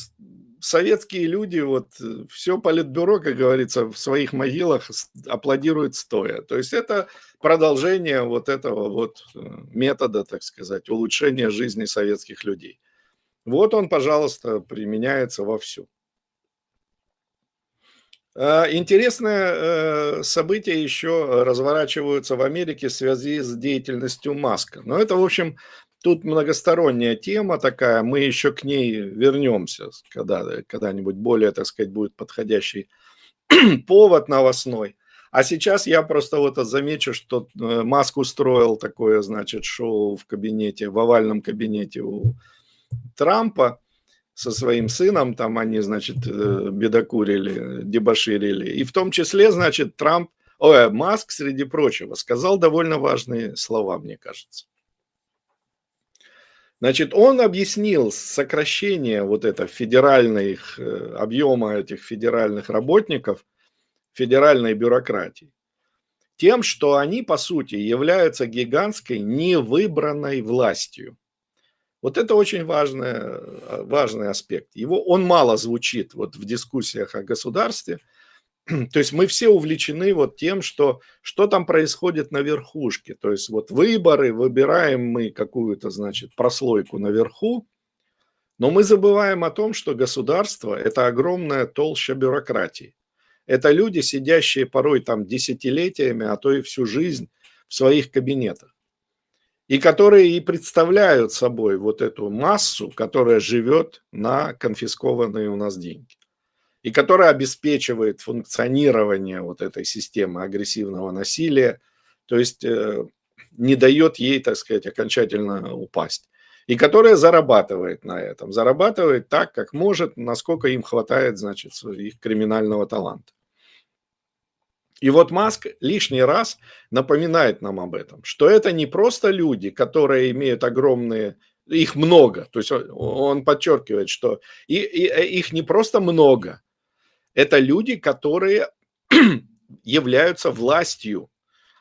советские люди, вот, все политбюро, как говорится, в своих могилах аплодирует стоя. То есть это продолжение вот этого вот метода, так сказать, улучшения жизни советских людей. Вот он, пожалуйста, применяется вовсю. Интересные события еще разворачиваются в Америке в связи с деятельностью Маска. Но это, в общем, тут многосторонняя тема такая, мы еще к ней вернемся, когда-нибудь более, так сказать, будет подходящий повод новостной. А сейчас я просто вот замечу, что Маск устроил такое, значит, шоу в кабинете, в овальном кабинете у Трампа со своим сыном, там они, значит, бедокурили, дебоширили. И в том числе, значит, Маск, среди прочего, сказал довольно важные слова, мне кажется. Значит, он объяснил сокращение вот это федеральных, объема этих федеральных работников, федеральной бюрократии тем, что они, по сути, являются гигантской невыбранной властью. Вот это очень важный аспект. Он мало звучит вот в дискуссиях о государстве. То есть мы все увлечены вот тем, что там происходит на верхушке. То есть вот выборы, выбираем мы какую-то, значит, прослойку наверху, но мы забываем о том, что государство – это огромная толща бюрократии. Это люди, сидящие порой там десятилетиями, а то и всю жизнь в своих кабинетах. И которые и представляют собой вот эту массу, которая живет на конфискованные у нас деньги. И которая обеспечивает функционирование вот этой системы агрессивного насилия, то есть не дает ей, так сказать, окончательно упасть. И которая зарабатывает на этом. Зарабатывает так, как может, насколько им хватает, значит, их криминального таланта. И вот Маск лишний раз напоминает нам об этом, что это не просто люди, которые имеют огромные, их много, то есть он подчеркивает, что их не просто много, это люди, которые являются властью,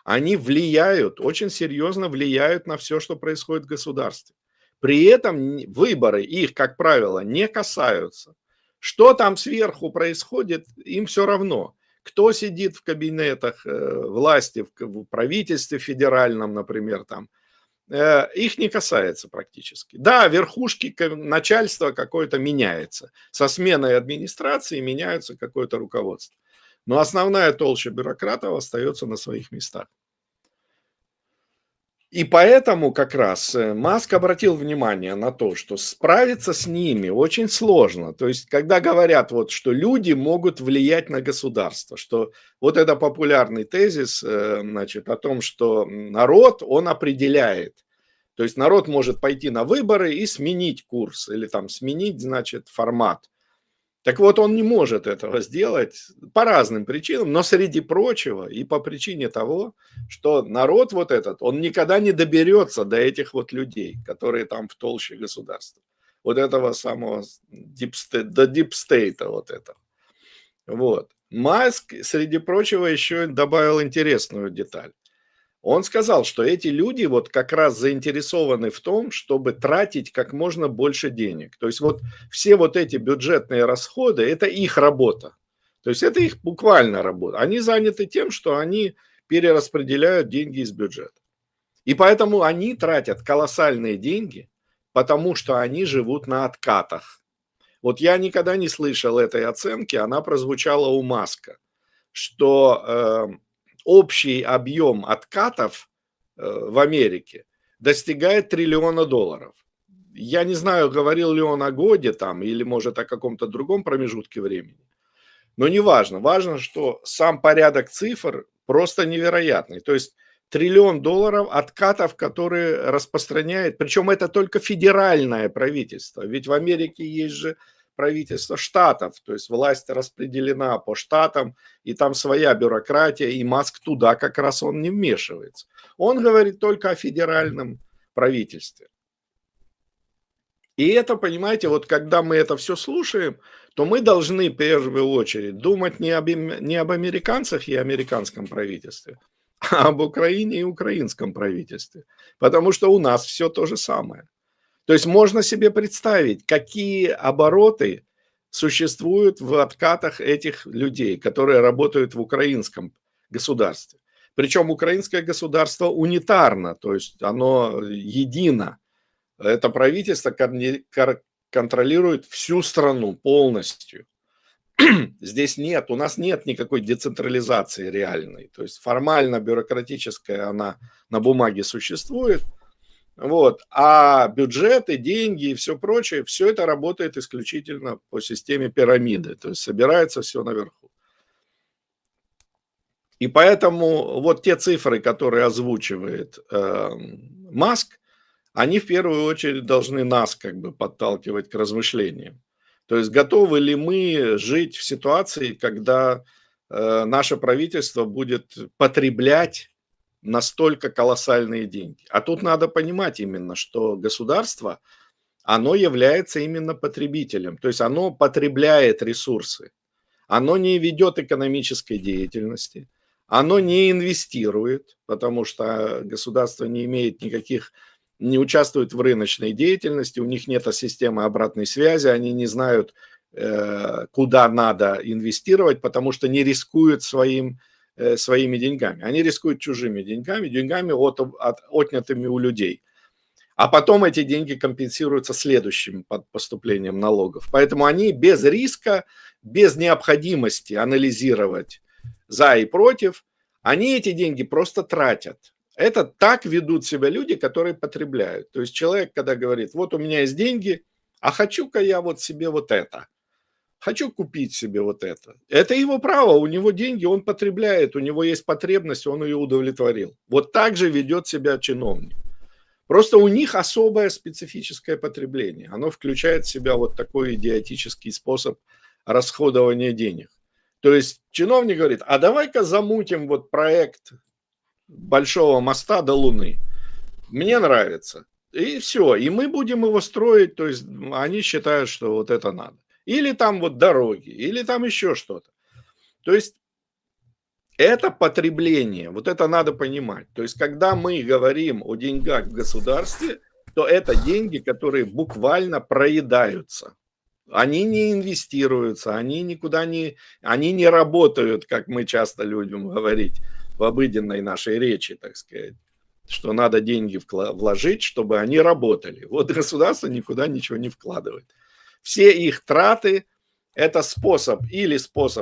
они влияют, очень серьезно влияют на все, что происходит в государстве. При этом выборы их, как правило, не касаются. Что там сверху происходит, им все равно. Кто сидит в кабинетах власти, в правительстве федеральном, например, там, их не касается практически. Да, верхушки начальства какое-то меняется. Со сменой администрации меняется какое-то руководство. Но основная толща бюрократов остается на своих местах. И поэтому как раз Маск обратил внимание на то, что справиться с ними очень сложно. То есть, когда говорят, вот, что люди могут влиять на государство, что вот это популярный тезис, значит, о том, что народ, он определяет. То есть народ может пойти на выборы и сменить курс или там сменить, значит, формат. Так вот, он не может этого сделать по разным причинам, но среди прочего и по причине того, что народ вот этот, он никогда не доберется до этих вот людей, которые там в толще государства. Вот этого самого до дипстейта вот этого. Вот. Маск, среди прочего, еще добавил интересную деталь. Он сказал, что эти люди вот как раз заинтересованы в том, чтобы тратить как можно больше денег. То есть вот все вот эти бюджетные расходы – это их работа. То есть это их буквально работа. Они заняты тем, что они перераспределяют деньги из бюджета. И поэтому они тратят колоссальные деньги, потому что они живут на откатах. Вот я никогда не слышал этой оценки, она прозвучала у Маска, что общий объем откатов в Америке достигает $1 триллиона. Я не знаю, говорил ли он о годе там или, может, о каком-то другом промежутке времени. Но не важно. Важно, что сам порядок цифр просто невероятный. То есть $1 триллион откатов, которые распространяет, причем это только федеральное правительство. Ведь в Америке есть же правительство штатов, то есть власть распределена по штатам, и там своя бюрократия, и Маск туда как раз он не вмешивается. Он говорит только о федеральном правительстве. И это, понимаете, вот когда мы это все слушаем, то мы должны в первую очередь думать не об американцах и американском правительстве, а об Украине и украинском правительстве. Потому что у нас все то же самое. То есть можно себе представить, какие обороты существуют в откатах этих людей, которые работают в украинском государстве. Причем украинское государство унитарно, то есть оно едино. Это правительство контролирует всю страну полностью. Здесь у нас нет никакой децентрализации реальной. То есть формально бюрократическая она на бумаге существует. Вот. А бюджеты, деньги и все прочее, все это работает исключительно по системе пирамиды. То есть собирается все наверху. И поэтому вот те цифры, которые озвучивает Маск, они в первую очередь должны нас как бы подталкивать к размышлениям. То есть готовы ли мы жить в ситуации, когда наше правительство будет потреблять настолько колоссальные деньги. А тут надо понимать именно, что государство, оно является именно потребителем, то есть оно потребляет ресурсы, оно не ведет экономической деятельности, оно не инвестирует, потому что государство не имеет никаких, не участвует в рыночной деятельности, у них нет системы обратной связи, они не знают, куда надо инвестировать, потому что не рискуют своими деньгами. Они рискуют чужими деньгами отнятыми у людей. А потом эти деньги компенсируются следующим поступлением налогов. Поэтому они без риска, без необходимости анализировать за и против, они эти деньги просто тратят. Это так ведут себя люди, которые потребляют. То есть человек, когда говорит, вот у меня есть деньги, а хочу-ка я вот себе вот это. Хочу купить себе вот это. Это его право, у него деньги, он потребляет, у него есть потребность, он ее удовлетворил. Вот так же ведет себя чиновник. Просто у них особое специфическое потребление. Оно включает в себя вот такой идиотический способ расходования денег. То есть чиновник говорит, а давай-ка замутим вот проект большого моста до Луны. Мне нравится. И все. И мы будем его строить. То есть они считают, что вот это надо. Или там вот дороги, или там еще что-то. То есть это потребление, вот это надо понимать. То есть когда мы говорим о деньгах в государстве, то это деньги, которые буквально проедаются. Они не инвестируются, они никуда не, они не работают, как мы часто любим говорить в обыденной нашей речи, так сказать, что надо деньги вложить, чтобы они работали. Вот государство никуда ничего не вкладывает. Все их траты – это способ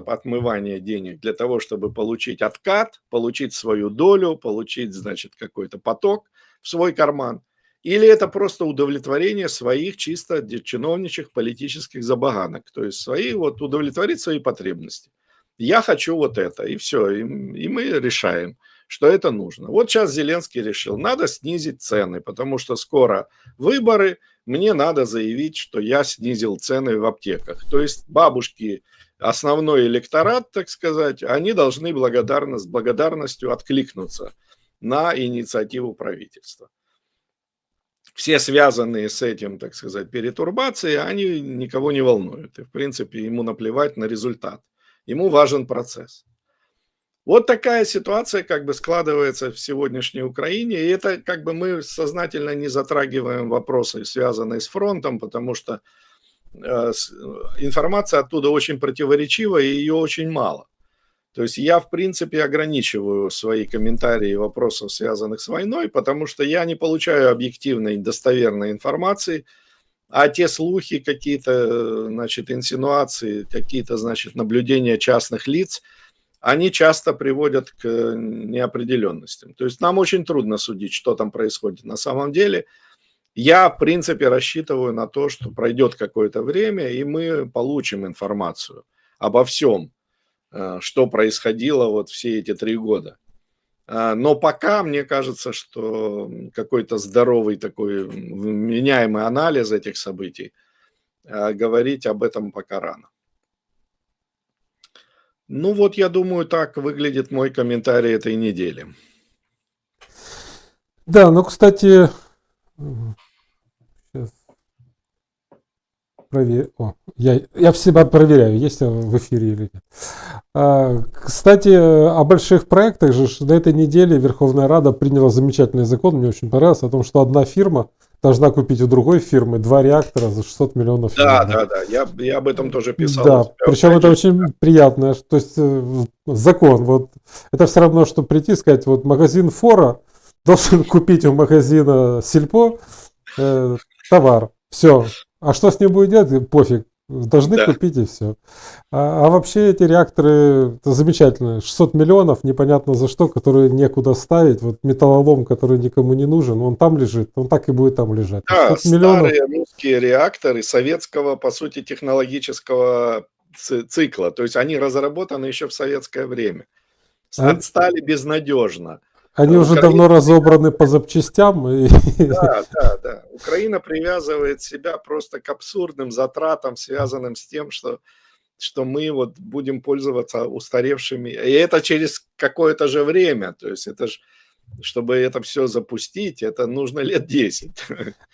отмывания денег для того, чтобы получить откат, получить свою долю, получить, значит, какой-то поток в свой карман. Или это просто удовлетворение своих чисто чиновничьих политических забаганок. То есть удовлетворить свои потребности. Я хочу вот это, и все. И мы решаем, что это нужно. Вот сейчас Зеленский решил, надо снизить цены, потому что скоро выборы, мне надо заявить, что я снизил цены в аптеках. То есть бабушки, основной электорат, так сказать, они должны с благодарностью откликнуться на инициативу правительства. Все связанные с этим, так сказать, перетурбации, они никого не волнуют. И, в принципе, ему наплевать на результат. Ему важен процесс. Вот такая ситуация как бы складывается в сегодняшней Украине, и это как бы мы сознательно не затрагиваем вопросы, связанные с фронтом, потому что информация оттуда очень противоречива, и ее очень мало. То есть я, в принципе, ограничиваю свои комментарии вопросов, связанных с войной, потому что я не получаю объективной, достоверной информации, а те слухи, какие-то, значит, инсинуации, какие-то, значит, наблюдения частных лиц – они часто приводят к неопределенностям. То есть нам очень трудно судить, что там происходит на самом деле. Я, в принципе, рассчитываю на то, что пройдет какое-то время, и мы получим информацию обо всем, что происходило вот все эти 3 года. Но пока мне кажется, что какой-то здоровый такой вменяемый анализ этих событий, говорить об этом пока рано. Ну вот, я думаю, так выглядит мой комментарий этой недели. Да, ну, кстати, сейчас я всегда проверяю, есть я в эфире или нет. Кстати, о больших проектах же на этой неделе Верховная Рада приняла замечательный закон, мне очень понравился, о том, что одна фирма должна купить у другой фирмы 2 реактора за 600 миллионов евро. Да, я об этом тоже писал. Да, причем это очень приятно, то есть закон, вот это все равно, что прийти и сказать, вот магазин Фора должен купить у магазина Сельпо товар, все, а что с ним будет делать, пофиг, должны купить и все. А вообще эти реакторы, это замечательно, 600 миллионов, непонятно за что, которые некуда ставить, вот металлолом, который никому не нужен, он там лежит, он так и будет там лежать. Да, старые русские реакторы советского, по сути, технологического цикла, то есть они разработаны еще в советское время, отстали безнадежно. Они уже Украина, давно разобраны по запчастям. да. Украина привязывает себя просто к абсурдным затратам, связанным с тем, что мы вот будем пользоваться устаревшими. И это через какое-то же время. То есть это ж, чтобы это все запустить, это нужно лет 10.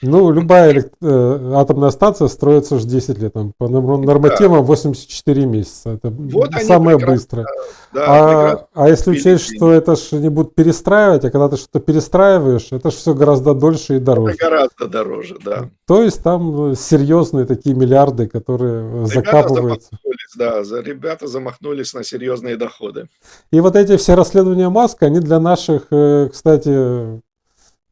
Ну, любая атомная станция строится уже 10 лет. Там, по Да, нормативам 84 месяца. Это вот они самое прекрасно, быстрое. прекрасно А если ввели учесть, что деньги. это ж они будут перестраивать, а когда ты что-то перестраиваешь, это же все гораздо дольше и Это дороже. гораздо дороже, да. То есть там серьезные такие миллиарды, которые закапываются. Ребята замахнулись на серьезные доходы. И вот эти все расследования Маска, они для наших, кстати,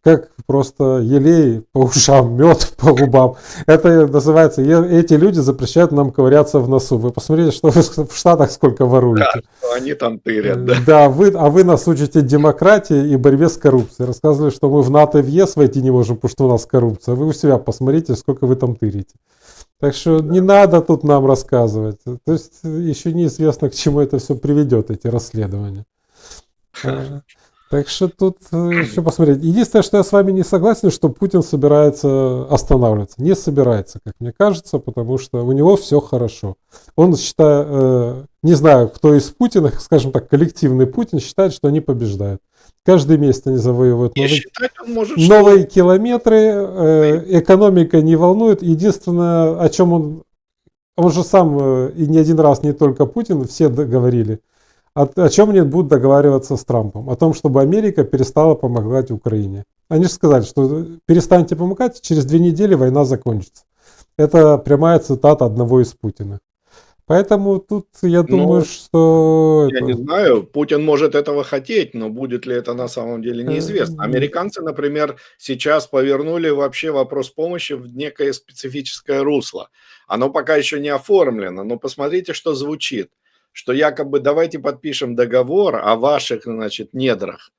как просто елей по ушам, мед по губам. Это называется, эти люди запрещают нам ковыряться в носу. Вы посмотрите, что вы в Штатах сколько Да, воруете. что они там тырят, да. Да, вы нас учите демократии и борьбе с коррупцией. Рассказывали, что мы в НАТО и в ЕС войти не можем, потому что у нас коррупция. Вы у себя посмотрите, сколько вы там тырите. Так что не надо тут нам рассказывать. То есть еще неизвестно, к чему это все приведет, эти расследования. Так что тут еще посмотреть. Единственное, что я с вами не согласен, что Путин собирается останавливаться. Не собирается, как мне кажется, потому что у него все хорошо. Он считает, не знаю, кто из Путина, скажем так, коллективный Путин, считает, что они побеждают. Каждый месяц они завоевывают новые километры, экономика не волнует. Единственное, о чем он же сам и не один раз, не только Путин, все говорили, о чем они будут договариваться с Трампом? О том, чтобы Америка перестала помогать Украине. Они же сказали, что перестаньте помогать, через 2 недели война закончится. Это прямая цитата одного из Путина. Поэтому тут я думаю, что... Я не знаю, Путин может этого хотеть, но будет ли это на самом деле неизвестно. Американцы, например, сейчас повернули вообще вопрос помощи в некое специфическое русло. Оно пока еще не оформлено, но посмотрите, что звучит. Что якобы давайте подпишем договор о ваших, значит, недрах.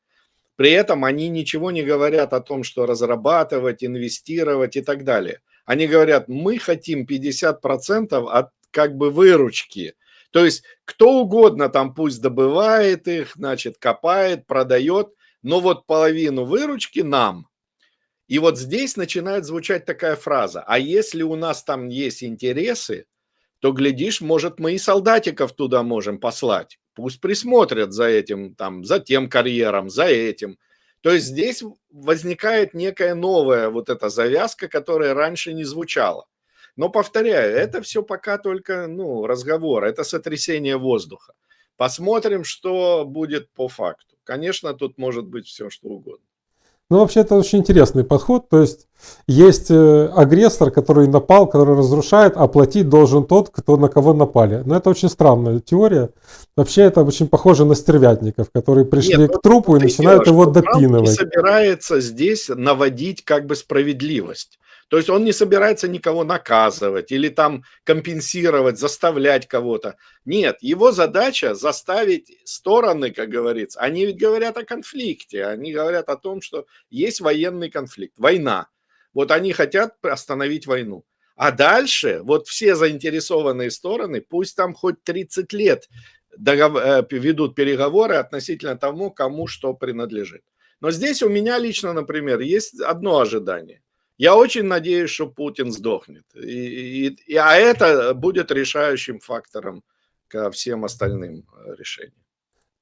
При этом они ничего не говорят о том, что разрабатывать, инвестировать и так далее. Они говорят, мы хотим 50% от как бы выручки. То есть кто угодно там пусть добывает их, значит, копает, продает, но вот половину выручки нам. И вот здесь начинает звучать такая фраза, а если у нас там есть интересы, то, глядишь, может, мы и солдатиков туда можем послать. Пусть присмотрят за этим, там, за тем карьером, за этим. То есть здесь возникает некая новая вот эта завязка, которая раньше не звучала. Но, повторяю, это все пока только разговор, это сотрясение воздуха. Посмотрим, что будет по факту. Конечно, тут может быть все, что угодно. Ну, вообще, это очень интересный подход. То есть агрессор, который напал, который разрушает, а платить должен тот, на кого напали. Но это очень странная теория. Вообще, это очень похоже на стервятников, которые пришли к трупу и начинают его допинывать. Трамп не собирается здесь наводить как бы справедливость. То есть он не собирается никого наказывать или там компенсировать, заставлять кого-то. Нет, его задача заставить стороны, как говорится, они ведь говорят о конфликте, они говорят о том, что есть военный конфликт, война. Вот они хотят остановить войну. А дальше вот все заинтересованные стороны, пусть там хоть 30 лет ведут переговоры относительно того, кому что принадлежит. Но здесь у меня лично, например, есть одно ожидание. Я очень надеюсь, что Путин сдохнет. А это будет решающим фактором ко всем остальным решениям.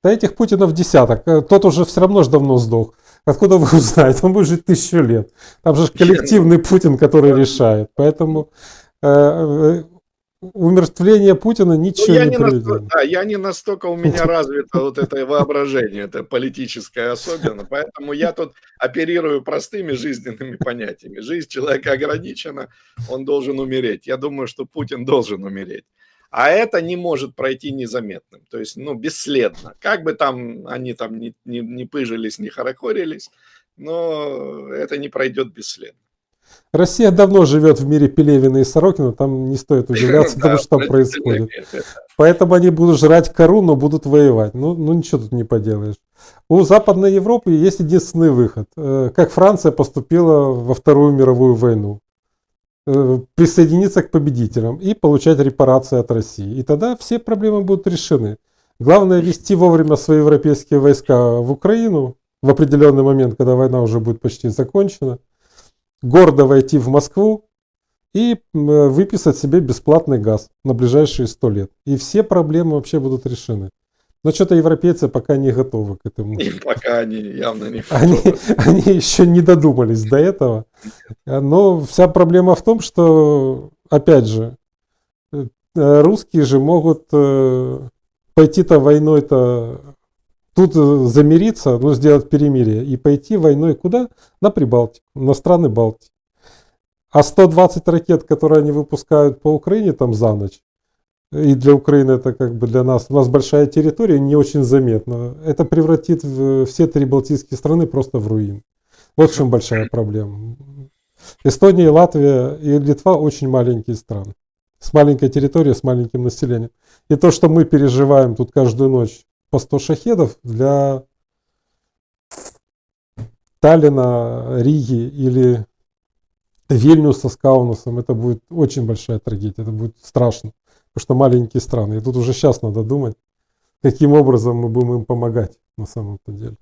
Да этих Путинов десяток. Тот уже все равно же давно сдох. Откуда вы узнаете? Он будет жить 1000 лет. Там же коллективный Путин, который решает. Поэтому умертвление Путина ничего не приведет. Я не настолько у меня развито вот это воображение, это политическое особенно, поэтому я тут оперирую простыми жизненными понятиями. Жизнь человека ограничена, он должен умереть. Я думаю, что Путин должен умереть. А это не может пройти незаметным, то есть, бесследно. Как бы там они там не пыжились, не хорохорились, но это не пройдет бесследно. Россия давно живет в мире Пелевина и Сорокина, там не стоит удивляться тому, что там происходит. Поэтому они будут жрать кору, но будут воевать. Ну, ничего тут не поделаешь. У Западной Европы есть единственный выход. Как Франция поступила во Вторую мировую войну. Присоединиться к победителям и получать репарации от России. И тогда все проблемы будут решены. Главное ввести вовремя свои европейские войска в Украину, в определенный момент, когда война уже будет почти закончена, гордо войти в Москву и выписать себе бесплатный газ на ближайшие 100 лет. И все проблемы вообще будут решены. Но что-то европейцы пока не готовы к этому. И пока они явно не Они, готовы. они еще не додумались до этого. Но вся проблема в том, что, опять же, русские же могут пойти-то войной-то тут замириться, ну, сделать перемирие, и пойти войной куда? На Прибалтику, на страны Балтии. А 120 ракет, которые они выпускают по Украине там за ночь, и для Украины это как бы для нас, у нас большая территория, не очень заметно. Это превратит все 3 балтийские страны просто в руин. Вот в чем большая проблема. Эстония, Латвия и Литва очень маленькие страны. С маленькой территорией, с маленьким населением. И то, что мы переживаем тут каждую ночь по 100 шахедов, для Таллина, Риги или Вильнюса с Каунасом, это будет очень большая трагедия. Это будет страшно. Потому что маленькие страны. И тут уже сейчас надо думать, каким образом мы будем им помогать на самом-то деле.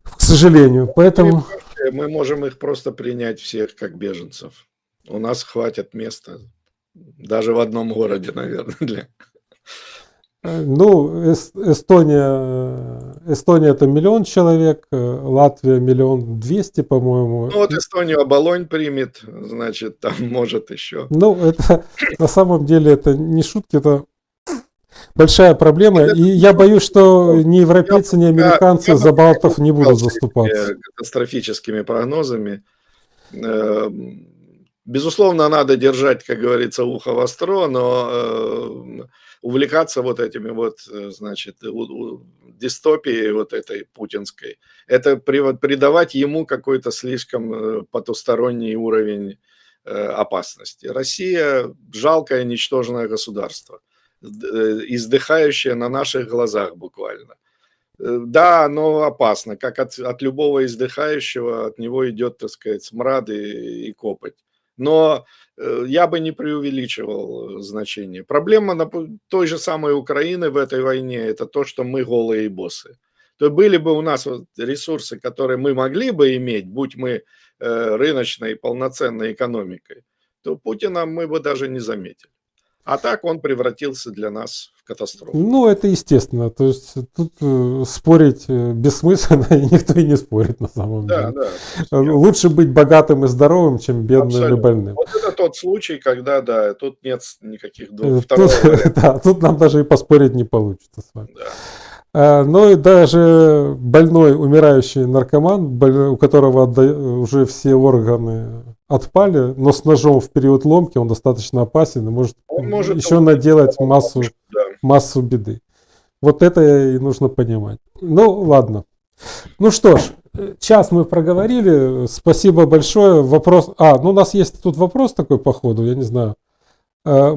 К сожалению. Поэтому... Мы можем их просто принять всех как беженцев. У нас хватит места. Даже в одном городе, наверное, для... Ну, Эстония это 1 миллион человек, Латвия 1 200 000, по-моему. Ну, вот Эстонию Оболонь примет, значит, там может еще. Ну, это на самом деле это не шутки, это большая проблема. И я боюсь, что ни европейцы, ни американцы за балтов не будут заступаться. Катастрофическими прогнозами. Безусловно, надо держать, как говорится, ухо востро, но увлекаться вот этими вот, значит, дистопией вот этой путинской, это придавать ему какой-то слишком потусторонний уровень опасности. Россия – жалкое, ничтожное государство, издыхающее на наших глазах буквально. Да, оно опасно, как от любого издыхающего, от него идет, так сказать, смрад и копоть. Но я бы не преувеличивал значение. Проблема той же самой Украины в этой войне – это то, что мы голые и боссы. То были бы у нас ресурсы, которые мы могли бы иметь, будь мы рыночной полноценной экономикой, то Путина мы бы даже не заметили. А так он превратился для нас в катастрофу. Ну, это естественно. То есть тут спорить бессмысленно, и никто и не спорит на самом деле. Да. Лучше быть богатым и здоровым, чем бедным Абсолютно. и больным. Вот это тот случай, когда, да, тут нет никаких двух. Да, тут нам даже и поспорить не получится с вами. Да. Но и даже больной, умирающий наркоман, у которого уже все органы отпали, но с ножом в период ломки он достаточно опасен и может еще наделать массу беды. Вот это и нужно понимать. Ну, ладно. Ну что ж, час мы проговорили. Спасибо большое. Вопрос... ну у нас есть тут вопрос такой по ходу, я не знаю.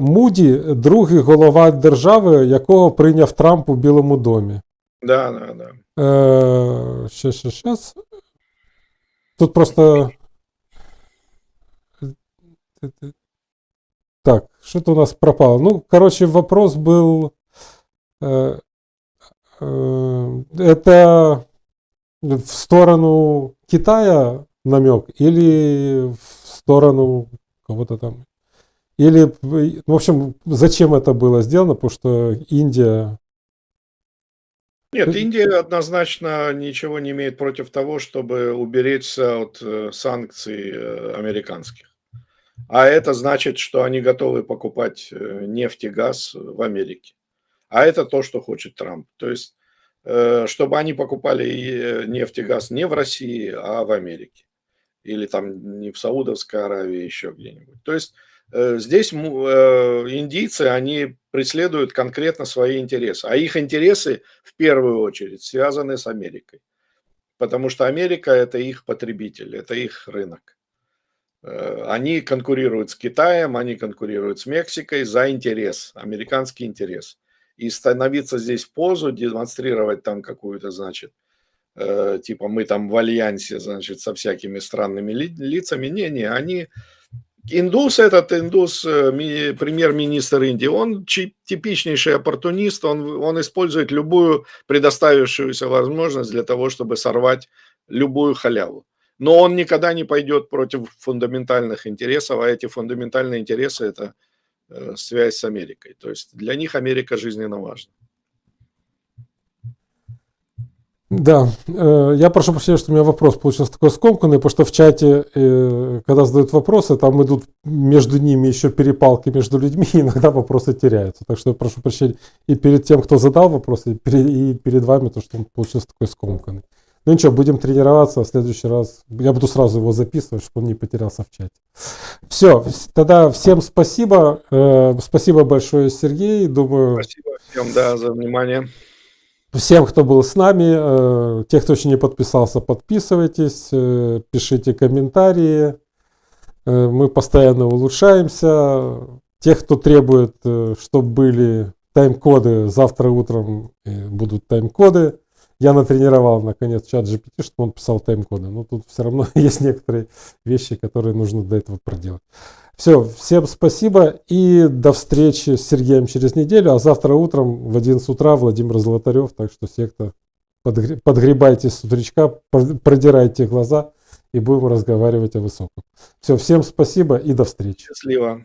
Муді – другий голова держави, якого прийняв Трамп у Білому домі. Да. Сейчас. Тут просто... Так, что-то у нас пропало. Ну, короче, вопрос был... Это в сторону Китая намек или в сторону кого-то там? Или, в общем, зачем это было сделано? Потому что Индия... Нет, Индия однозначно ничего не имеет против того, чтобы уберечься от санкций американских. А это значит, что они готовы покупать нефть и газ в Америке. А это то, что хочет Трамп. То есть, чтобы они покупали нефть и газ не в России, а в Америке. Или там не в Саудовской Аравии, еще где-нибудь. То есть, здесь индийцы, они преследуют конкретно свои интересы. А их интересы в первую очередь связаны с Америкой. Потому что Америка – это их потребитель, это их рынок. Они конкурируют с Китаем, они конкурируют с Мексикой за интерес, американский интерес. И становиться здесь в позу, демонстрировать там какую-то, значит, типа мы там в альянсе, значит, со всякими странными лицами. Не, они Индус, премьер-министр Индии, он типичнейший оппортунист, он использует любую предоставившуюся возможность для того, чтобы сорвать любую халяву. Но он никогда не пойдет против фундаментальных интересов, а эти фундаментальные интересы – это связь с Америкой. То есть для них Америка жизненно важна. Да, я прошу прощения, что у меня вопрос получился такой скомканный, потому что в чате, когда задают вопросы, там идут между ними еще перепалки между людьми, и иногда вопросы теряются. Так что я прошу прощения и перед тем, кто задал вопрос, и перед вами, то, что он получился такой скомканный. Ну ничего, будем тренироваться, в следующий раз я буду сразу его записывать, чтобы он не потерялся в чате. Все, тогда всем спасибо. Спасибо большое, Сергей. Думаю... Спасибо всем, да, за внимание. Всем, кто был с нами, тех, кто еще не подписался, подписывайтесь, пишите комментарии. Мы постоянно улучшаемся. Тех, кто требует, чтобы были тайм-коды, завтра утром будут тайм-коды. Я натренировал, наконец, чат GPT, чтобы он писал тайм-коды. Но тут все равно есть некоторые вещи, которые нужно до этого проделать. Все, всем спасибо и до встречи с Сергеем через неделю. А завтра утром в 11 утра Владимир Золотарев. Так что все, кто подгребайте с утречка, продирайте глаза и будем разговаривать о высоком. Все, всем спасибо и до встречи. Счастливо.